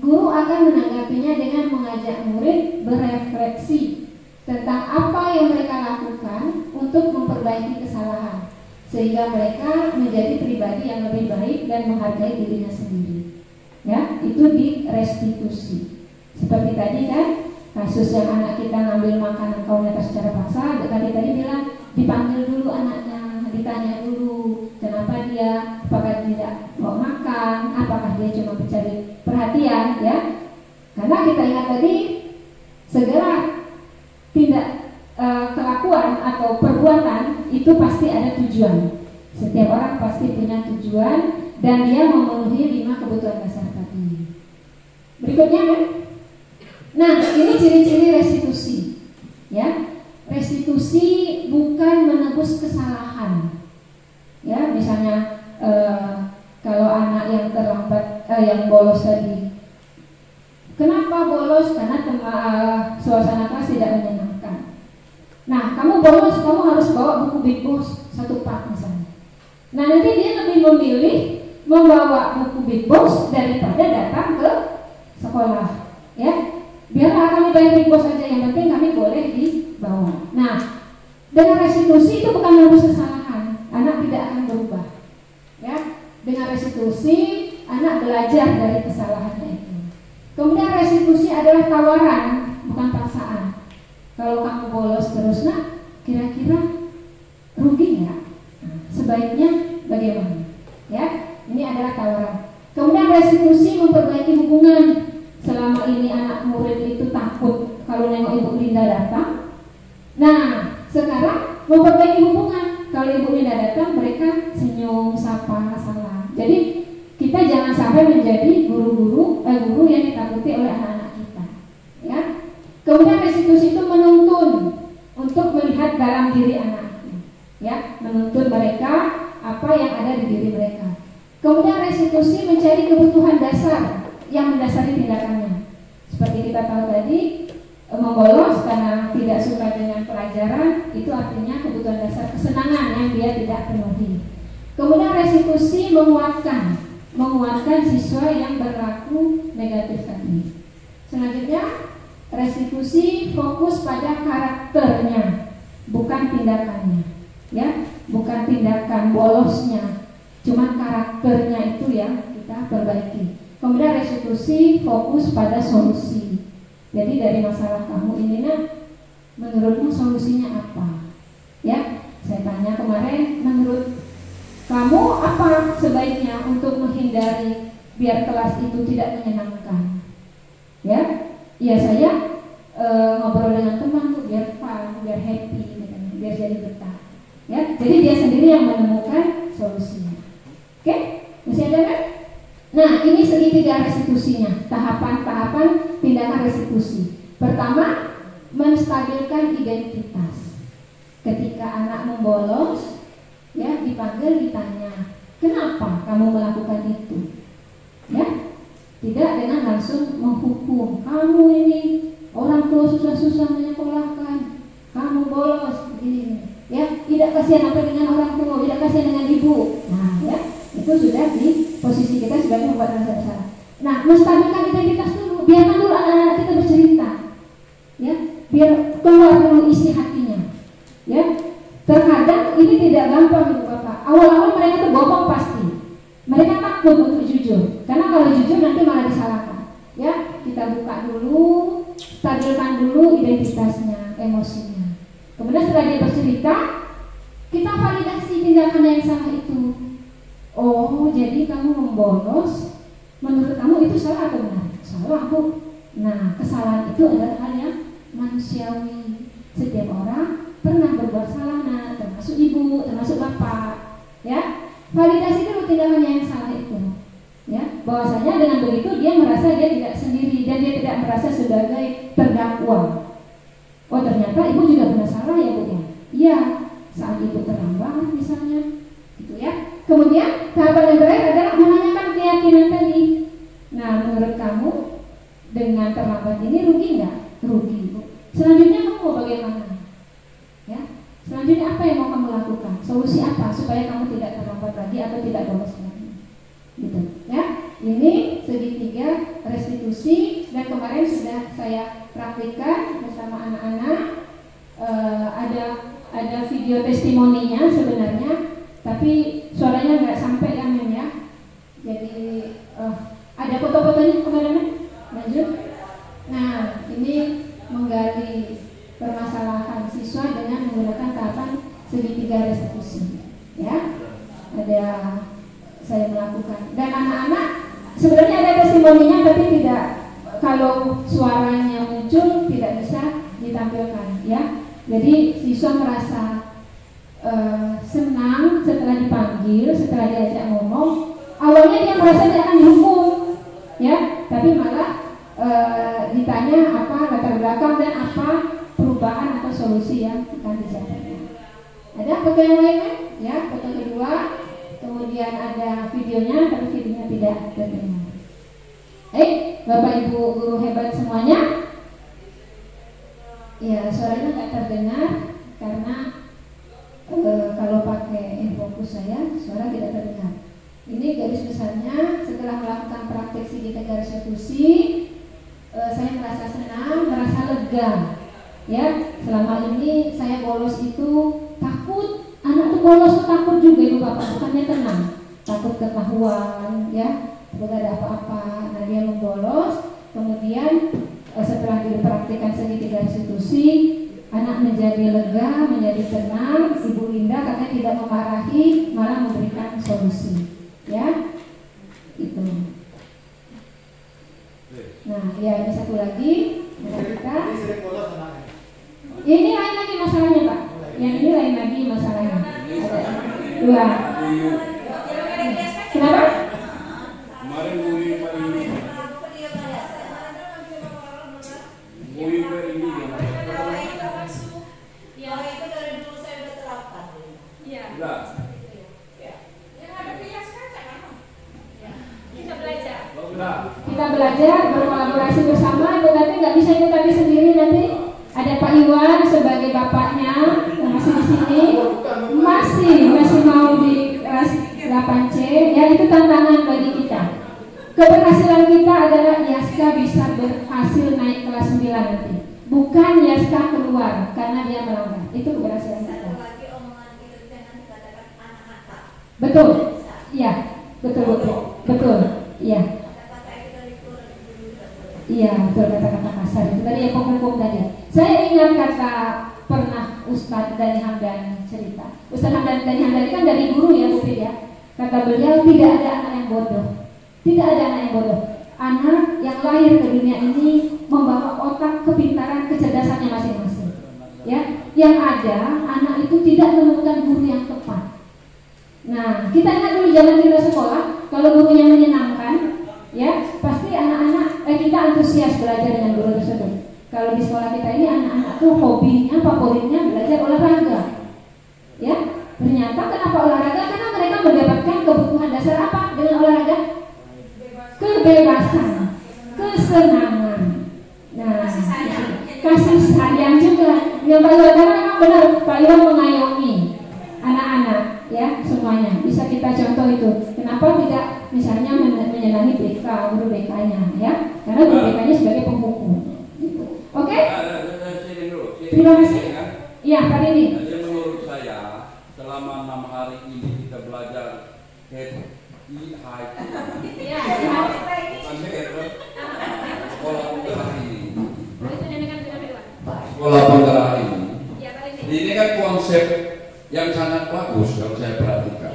guru akan menanggapinya dengan mengajak murid berefleksi tentang apa yang mereka lakukan untuk memperbaiki kesalahan, sehingga mereka menjadi pribadi yang lebih baik dan menghargai dirinya sendiri. Ya, itu di restitusi. Seperti tadi kan, kasus yang anak kita ngambil makanan kaumnya secara paksa, tadi bilang dipanggil dulu anaknya, ditanya dulu kenapa dia, apakah tidak mau makan, apakah dia cuma mencari perhatian, ya. Karena kita ingat tadi, segera tindak kelakuan atau perbuatan itu pasti ada tujuan. Setiap orang pasti punya tujuan dan dia memenuhi 5 kebutuhan dasar tadi. Berikutnya kan? Nah, ini ciri-ciri restitusi. Ya, restitusi bukan menebus kesalahan. Ya, misalnya kalau anak yang terlambat, yang bolos tadi, kenapa bolos? Karena suasana kelas tidak menyenangkan. Nah, kamu bolos, kamu harus bawa buku Big Boss 1 part misalnya. Nah, nanti dia lebih memilih membawa buku Big Boss daripada datang ke sekolah. Ya, biarlah kami bayar Big Boss aja, yang penting kami boleh dibawa. Nah, dengan restitusi itu bukan menebus kesalahan, anak tidak akan berubah. Ya, dengan restitusi anak belajar dari kesalahannya itu. Kemudian restitusi adalah tawaran, bukan paksaan. Kalau kamu bolos terus, nak, kira-kira rugi nggak? Nah, sebaiknya bagaimana? Ya, ini adalah tawaran. Kemudian restitusi memperbaiki hubungan. Selama ini anak murid itu takut kalau nengok Ibu Linda datang. Nah, sekarang memperbaiki hubungan. kalau ibunya tidak datang, mereka senyum, sapa, salam. Jadi kita jangan sampai menjadi guru yang ditakuti oleh anak-anak kita. Ya. Kemudian restitusi itu menuntun untuk melihat dalam diri anak-anaknya, ya, menuntun mereka apa yang ada di diri mereka. Kemudian restitusi mencari kebutuhan dasar yang mendasari tindakannya. Seperti kita tahu tadi, membolos karena tidak suka dengan pelajaran, itu artinya kebutuhan dasar kesenangan yang dia tidak penuhi. Kemudian restitusi menguatkan siswa yang berlaku negatif tadi. Selanjutnya, restitusi fokus pada karakternya, bukan tindakannya, ya, bukan tindakan bolosnya, cuma karakternya itu yang kita perbaiki. Kemudian restitusi fokus pada solusi. Jadi dari masalah kamu ini, menurutmu solusinya apa? Ya, saya tanya kemarin, menurut kamu apa sebaiknya untuk menghindari biar kelas itu tidak menyenangkan? Ya. Ya saya ngobrol dengan teman tuh biar fun, biar happy, katanya, biar jadi betah. Ya, jadi dia sendiri yang menemukan solusinya. Oke, masih ada kan? Nah, ini segitiga restitusinya, tahapan-tahapan tindakan restitusi. Pertama, menstabilkan identitas. Ketika anak membolos, ya dipanggil, ditanya, kenapa kamu melakukan itu? Ya. Tidak dengan langsung menghukum, kamu ini orang tua susah-susah menyekolahkan, kamu bolos begini, ya, tidak kasihan apa dengan orang tua, tidak kasihan dengan ibu. Nah, ya, itu sudah di posisi kita sebagai membuat rasa bersalah. Nah, menstabilkan identitas dulu, biarkan dulu anak-anak kita bercerita, ya, biar keluar dulu isi hatinya, ya. Terkadang ini tidak gampang, Ibu Bapak. Awal-awal mereka tuh bohong pasti. Mereka takut untuk jujur, karena kalau jujur nanti malah disalahkan. Ya, kita buka dulu, stabilkan dulu identitasnya, emosinya. Kemudian setelah dia bercerita, kita validasi tindakan yang salah itu. Oh, jadi kamu membolos, menurut kamu itu salah atau benar? Salah, Bu. Nah, kesalahan itu adalah hal yang manusiawi. Setiap orang pernah berbuat salah, termasuk ibu, termasuk bapak. Ya. Validasi dulu tindakannya yang salah itu, ya, bahwasanya dengan begitu dia merasa dia tidak sendiri dan dia tidak merasa sebagai terdakwa. Oh, ternyata ibu juga pernah salah ya, Bu, ya. Iya, saat ibu terlambat misalnya, gitu ya. Kemudian tahapan yang terakhir adalah menanyakan keyakinan tadi. Nah, menurut kamu dengan terlambat ini rugi nggak? Rugi, Bu. Selanjutnya kamu mau bagaimana? Ya. Selanjutnya apa yang mau kamu lakukan? Solusi apa supaya kamu tidak terlambat lagi atau tidak bolos lagi? Gitu, ya. Ini segitiga restitusi dan kemarin sudah saya praktikkan bersama anak-anak. Ada video testimoninya sebenarnya, tapi suaranya nggak sampai yang ini ya. Jadi ada foto-fotonya kemarin, lanjut. Nah, ini menggali permasalahan siswa dengan menggunakan tahapan segitiga restitusi, ya. Ada saya melakukan dan anak-anak sebenarnya ada testimoninya tapi tidak, kalau suaranya muncul tidak bisa ditampilkan, ya. Jadi siswa merasa senang setelah dipanggil, setelah diajak ngomong. Awalnya dia merasa dia akan dihukum, ya, tapi malah ditanya apa latar belakang dan apa perubahan atau solusi yang akan dicapai. Ada foto yang lain kan? Ya, foto kedua, kemudian ada videonya, tapi videonya tidak terdengar. Bapak Ibu guru hebat semuanya, ya suaranya nggak terdengar karena kalau pakai infokus saya suara tidak terdengar. Ini garis besarnya setelah melakukan praktek segitiga restitusi, saya merasa senang, merasa lega. Ya, selama ini saya bolos itu takut, anak tuh bolos tuh takut juga Ibu Bapak, bukannya tenang, takut ketahuan, ya, takut ada apa-apa. Nah, dia membolos, kemudian setelah dipraktikkan segitiga restitusi, anak menjadi lega, menjadi tenang. Ibu Linda katanya tidak memarahi, malah memberikan solusi, ya, itu. Nah, ya ini satu lagi, kita. Ini lain lagi masalahnya, Pak. Yang ini lain lagi masalahnya. Dua. Kenapa? Kemarin Buri ini. Buri ini. Yang itu dari dulu saya udah terapkan. Iya. Enggak. Yang ada hias kaca kan? Ya. Kita belajar. Enggak. Kita belajar berkolaborasi bersama. Bu Tati nggak bisa ikut tadi sendiri, nanti ada Pak Iwan sebagai bapaknya yang masih di sini, masih mau di kelas 8C. Ya, itu tantangan bagi kita. Keberhasilan kita adalah Yaska bisa berhasil naik kelas 9 nanti, bukan Yaska keluar karena dia melanggar. Itu keberhasilan kita. Lagi omongan kita jangan dikatakan anak nakal. Betul, iya, betul, iya. Kata-kata itu dari keluar dulu tidak boleh. Iya, betul, kata-kata kasar itu tadi yang penghukum tadi. Saya ingat kata pernah Ustadz Dani Hamdani cerita. Ustadz Dani Hamdani kan dari guru ya, Bu Fid ya. Kata beliau, tidak ada anak yang bodoh. Tidak ada anak yang bodoh. Anak yang lahir ke dunia ini membawa otak, kepintaran, kecerdasannya masing-masing. Ya, yang ada anak itu tidak menemukan guru yang tepat. Nah, kita ingat dulu zaman kita sekolah, kalau gurunya menyenangkan, ya pasti anak-anak kita antusias belajar dengan guru tersebut. Kalau di sekolah kita ini anak-anak tuh hobinya, favoritnya belajar olahraga. Ya, ternyata kenapa olahraga? Karena mereka mendapatkan kebutuhan dasar apa dengan olahraga? Kebebasan, kesenangan. Nah, kasih sayang juga. Yang Pak Iwan, karena memang benar Pak Iwan mengayomi anak-anak, ya semuanya. Bisa kita contoh itu. Kenapa tidak misalnya menyenangi BK, guru BK-nya, ya? Karena guru BK-nya sebagai penghukum. Gitu. Oke? Terima kasih. Iya, Pak Dini. Jadi menurut saya selama 6 hari ini kita belajar HIIT. Iya, Bukan sekolah penggerak ini. Sekolah penggerak ini. Ini kan konsep yang sangat bagus kalau saya perhatikan.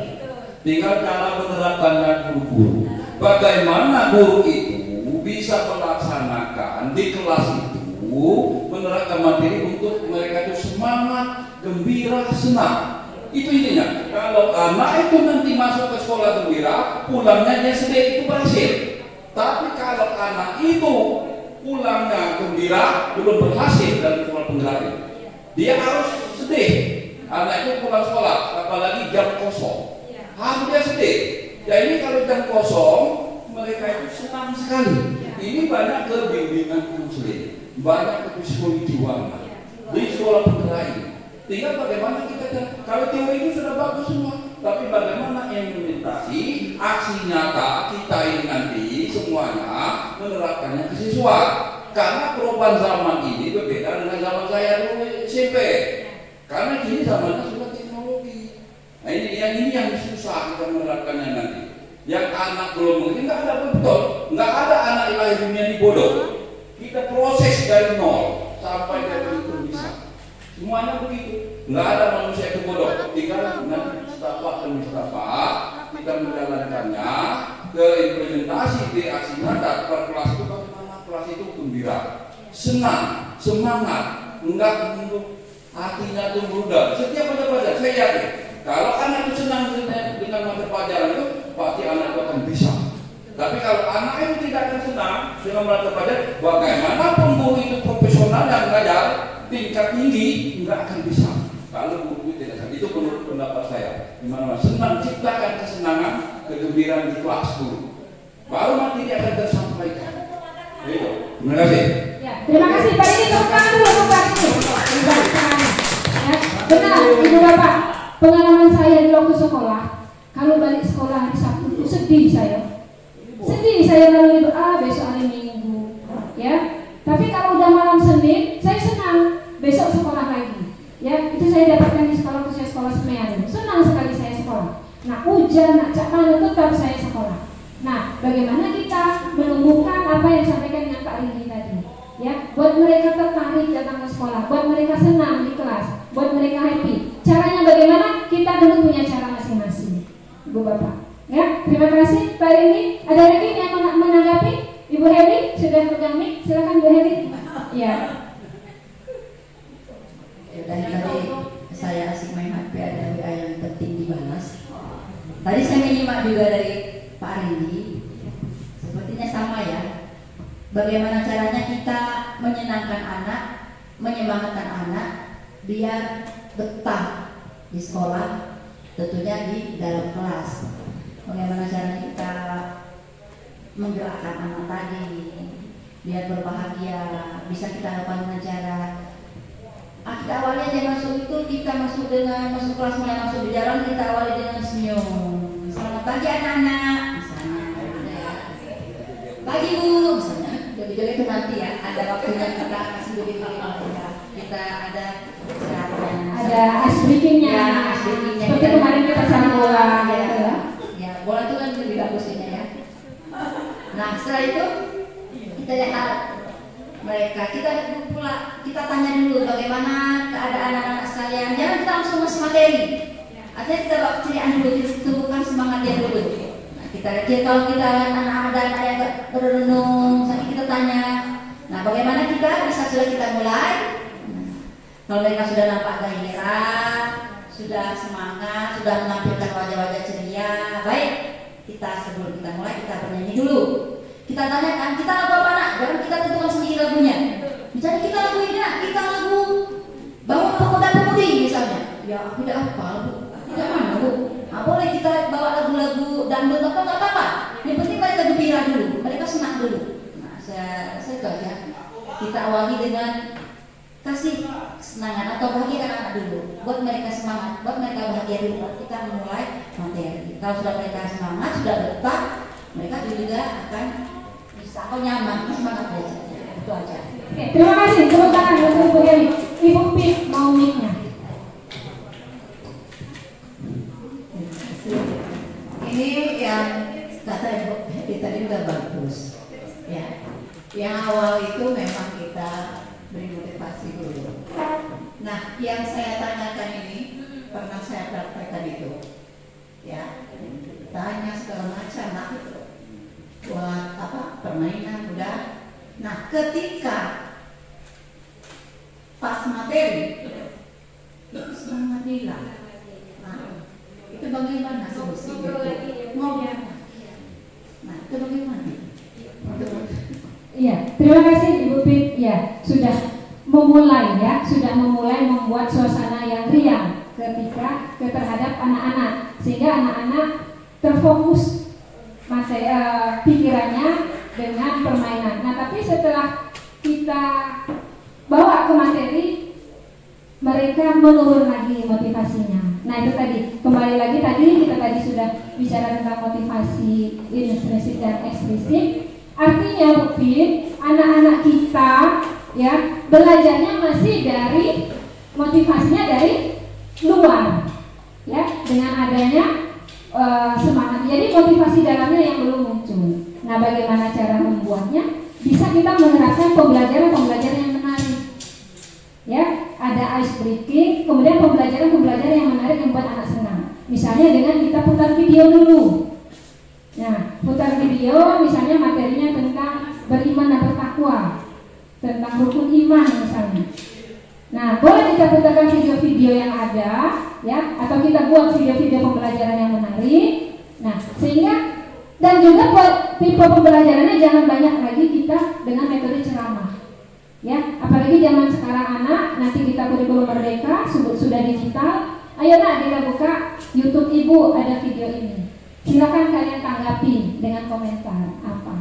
Tinggal cara penerapannya guru-guru. Bagaimana guru itu bisa melaksanakan di kelas itu menerapkan materi untuk mereka itu semangat, gembira, senang. Itu intinya. Kalau anak itu nanti masuk ke sekolah gembira, pulangnya dia sedih, itu berhasil. Tapi kalau anak itu pulangnya gembira, belum berhasil dalam sekolah penggerak ini, dia harus sedih. Anak itu pulang sekolah, apalagi jam kosong, harus dia sedih. Jadi kalau jam kosong, mereka itu senang sekali. Ini banyak ke bimbingan konseling, banyak ke psikologi jiwa di sekolah penggerak ini. Tinggal bagaimana kita, kalau teori itu sudah bagus semua, tapi bagaimana implementasi, aksi nyata kita ini nanti semuanya menerapkannya ke siswa. Karena perubahan zaman ini berbeda dengan zaman saya dulu SMP. Karena ini zamannya sudah teknologi. Nah ini yang susah kita menerapkannya nanti. Yang anak belum mengerti, nggak ada betul, nggak ada anak yang lahir dunia ini bodoh. Kita proses dari nol sampai dia betul bisa. Semuanya begitu, nggak ada manusia itu bodoh. Tinggal nanti setapak demi setapak kita menjalankannya ke implementasi di aksi nyata per kelas itu. Bagaimana kelas itu gembira, senang, semangat, enggak menunggu hatinya itu berubah. Setiap ada pelajaran, saya yakin kalau anak itu senang dengan mata pelajaran itu, pasti anak itu akan bisa. Tapi kalau anak itu tidak akan senang dengan mata pelajaran, bagaimanapun guru itu profesional yang mengajar tingkat tinggi, nggak akan bisa. Kalau guru itu tidak senang, itu menurut pendapat saya. Dimana senang, ciptakan kesenangan, kegembiraan di kelas dulu, baru nanti dia akan tersampaikan. Itu. Terima kasih. Ya, terima kasih Pak ini tepuk dulu Pak ini. Ya, benar Ibu Bapak. Pengalaman saya di waktu sekolah, kalau balik sekolah hari Sabtu itu sedih saya. Sedih saya kalau libur besok hari Minggu, ya. Tapi kalau udah malam Senin, saya senang besok sekolah lagi. Ya, itu saya dapatkan di sekolah khusus sekolah Semeru. Senang sekali saya sekolah. Nah, hujan, nak cak mana tetap saya sekolah. Nah, bagaimana kita menumbuhkan apa yang disampaikan dengan Pak Rindi tadi? Ya, buat mereka tertarik datang ke sekolah, buat mereka senang di kelas, buat mereka happy. Caranya bagaimana? Kita dulu punya cara masing-masing, Ibu Bapak. Ya, terima kasih Pak Rindi. Ada lagi yang menanggapi? Ibu Heli sudah pegang mic, silakan Bu Heli. Ya. Dari tadi saya asik main HP, ada WA yang penting Tadi saya menyimak juga dari Pak Rindi, sepertinya sama ya. Bagaimana caranya kita menyenangkan anak, menyemangatkan anak biar betah di sekolah, tentunya di dalam kelas. Bagaimana caranya kita menggerakkan anak tadi biar berbahagia, bisa kita lakukan dengan cara kita awalnya dia masuk itu, kita masuk kelasnya, masuk di jalan, kita awali dengan senyum. Selamat pagi anak-anak, misalnya, pagi bu, misalnya. Joget-joget itu nanti ya, ada waktunya kita kasih joget-joget, kita ada ada ice breakingnya, ya, seperti kemarin kita sama bola, gitu ya. Ya, bola itu kan lebih bagus ini ya. Nah, setelah itu kita lihat mereka, kita pula kita tanya dulu bagaimana keadaan anak-anak sekalian. Jangan kita langsung masuk materi. Artinya kita bawa keceriaan dulu, kita tumbuhkan semangat dia dulu. Nah, kalau kita anak-anak dan ayah berenung, sampai kita tanya, nah bagaimana kita bisa sudah kita mulai? Kalau mereka sudah nampak gairah, sudah semangat, sudah menampilkan wajah-wajah ceria, baik. Kita sebelum kita mulai kita bernyanyi dulu. Kita tanyakan, kita lagu apa nak? Jangan kita tentukan sendiri lagunya. Misalnya kita lagu ini nak, kita lagu Bangun Pemuda Pemudi misalnya. Ya aku tidak hafal bu, tidak mana bu. Nah, boleh kita bawa lagu-lagu dangdut atau nggak apa-apa. Yang penting mereka gembira dulu, mereka senang dulu. Nah saya itu aja. Kita awali dengan kasih kesenangan atau bahagia anak dulu. Buat mereka semangat, buat mereka bahagia dulu. Kita memulai materi. Kalau sudah mereka semangat, sudah betah, mereka juga akan bisa atau nyaman, semangat belajar. Itu aja. Oke, terima kasih. Tepuk tangan untuk Ibu Heli. Ibu Pip mau mic-nya. Ini yang kata Ibu Heli tadi udah bagus. Ya, yang awal itu memang kita beri motivasi dulu. Nah, yang saya tanyakan ini pernah saya praktekkan itu. Ya, tanya segala macam, nah itu buat apa permainan udah. Nah ketika pas materi itu semangat hilang. Nah itu bagaimana solusinya? Mau ya? Nah itu bagaimana? Iya, terima kasih Ibu Pip. Ya, sudah memulai ya, sudah memulai membuat suasana yang riang ketika terhadap anak-anak, sehingga anak-anak terfokus pikirannya dengan permainan. Nah, tapi setelah kita bawa ke materi, mereka menurun lagi motivasinya. Nah, itu tadi, kembali lagi kita tadi sudah bicara tentang motivasi intrinsik dan ekstrinsi. Artinya, mungkin anak-anak kita ya belajarnya masih dari motivasinya dari luar, ya, dengan adanya semangat. Jadi motivasi dalamnya yang belum muncul. Nah, bagaimana cara membuatnya? Bisa kita menerapkan pembelajaran yang menarik. Ya, ada ice breaking, kemudian pembelajaran yang menarik yang membuat anak senang. Misalnya dengan kita putar video dulu. Nah, putar video misalnya materinya tentang beriman dan bertakwa, tentang rukun iman misalnya. Nah, boleh kita putarkan video-video yang ada, ya, atau kita buat video-video pembelajaran yang menarik. Nah, sehingga dan juga buat tipe pembelajarannya jangan banyak lagi kita dengan metode ceramah. Ya, apalagi zaman sekarang anak, nanti kita kurikulum merdeka sudah digital. Ayo nak kita buka YouTube Ibu, ada video ini. Silakan kalian tanggapi dengan komentar apa.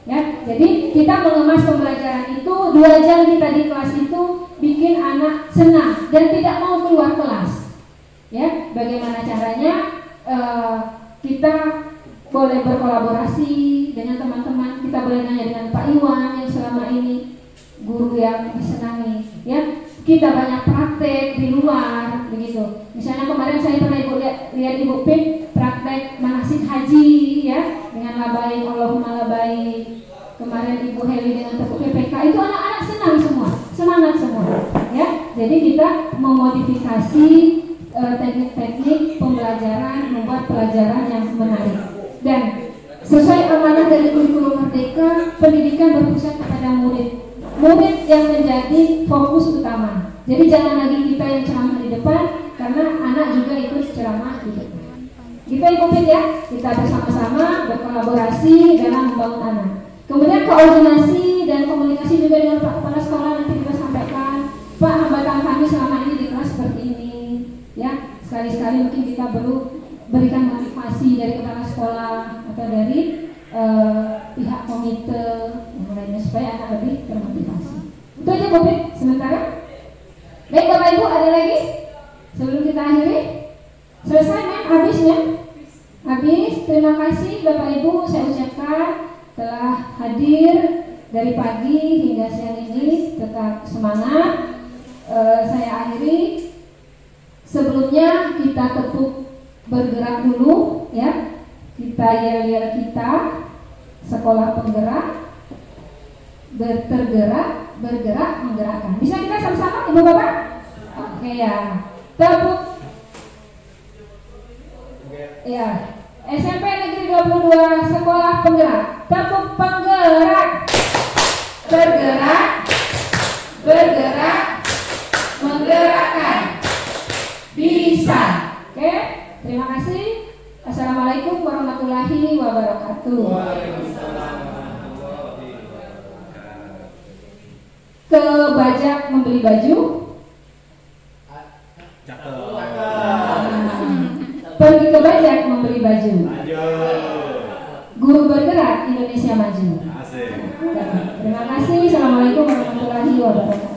Ya, jadi kita mengemas pembelajaran itu 2 jam kita di kelas itu bikin anak senang dan tidak mau keluar kelas. Ya, bagaimana caranya kita boleh berkolaborasi dengan teman-teman, kita boleh nanya dengan Pak Iwan yang selama ini guru yang disenangi, ya. Kita banyak praktek di luar, begitu. Misalnya kemarin saya pernah lihat Ibu Pip praktek manasik haji, ya, dengan labaik Allahumma labaik. Kemarin Ibu Heli dengan tepuk PPK, itu anak-anak senang semua, semangat semua, ya. Jadi kita memodifikasi teknik-teknik pembelajaran, membuat pelajaran yang menarik. Dan sesuai amanah dari kurikulum merdeka, pendidikan berpusat kepada murid. Murid yang menjadi fokus utama. Jadi jangan lagi kita yang ceramah di depan, karena anak juga ikut ceramah di depan. Gitu Ibu Fit ya, kita bersama-sama berkolaborasi dalam membangun anak. Kemudian koordinasi dan komunikasi juga dengan Pak Kepala Sekolah, nanti kita sampaikan, Pak, hambatan kami selama ini di kelas seperti ini, ya. Sekali-sekali mungkin kita perlu berikan motivasi dari Kepala Sekolah atau dari pihak komite yang lainnya supaya anak lebih termotivasi. Itu aja Bu Fit sementara. Baik Bapak Ibu, ada lagi sebelum kita akhiri? Selesai kan? Habis ya? Habis. Terima kasih Bapak Ibu, saya ucapkan telah hadir dari pagi hingga siang ini, tetap semangat. Saya akhiri. Sebelumnya kita tepuk bergerak dulu ya. Kita yel-yel kita sekolah penggerak, bergerak, menggerakkan. Bisa kita sama-sama Ibu Bapak? Oke ya. Tepuk. Ya. SMP Negeri 22 Sekolah Penggerak. Tepuk penggerak. Bergerak, menggerakkan. Bisa. Oke? Terima kasih. Assalamualaikum warahmatullahi wabarakatuh. Ke Bajak membeli baju. Pergi ke Bajak membeli baju. Guru bergerak Indonesia maju. Terima kasih. Assalamualaikum warahmatullahi wabarakatuh.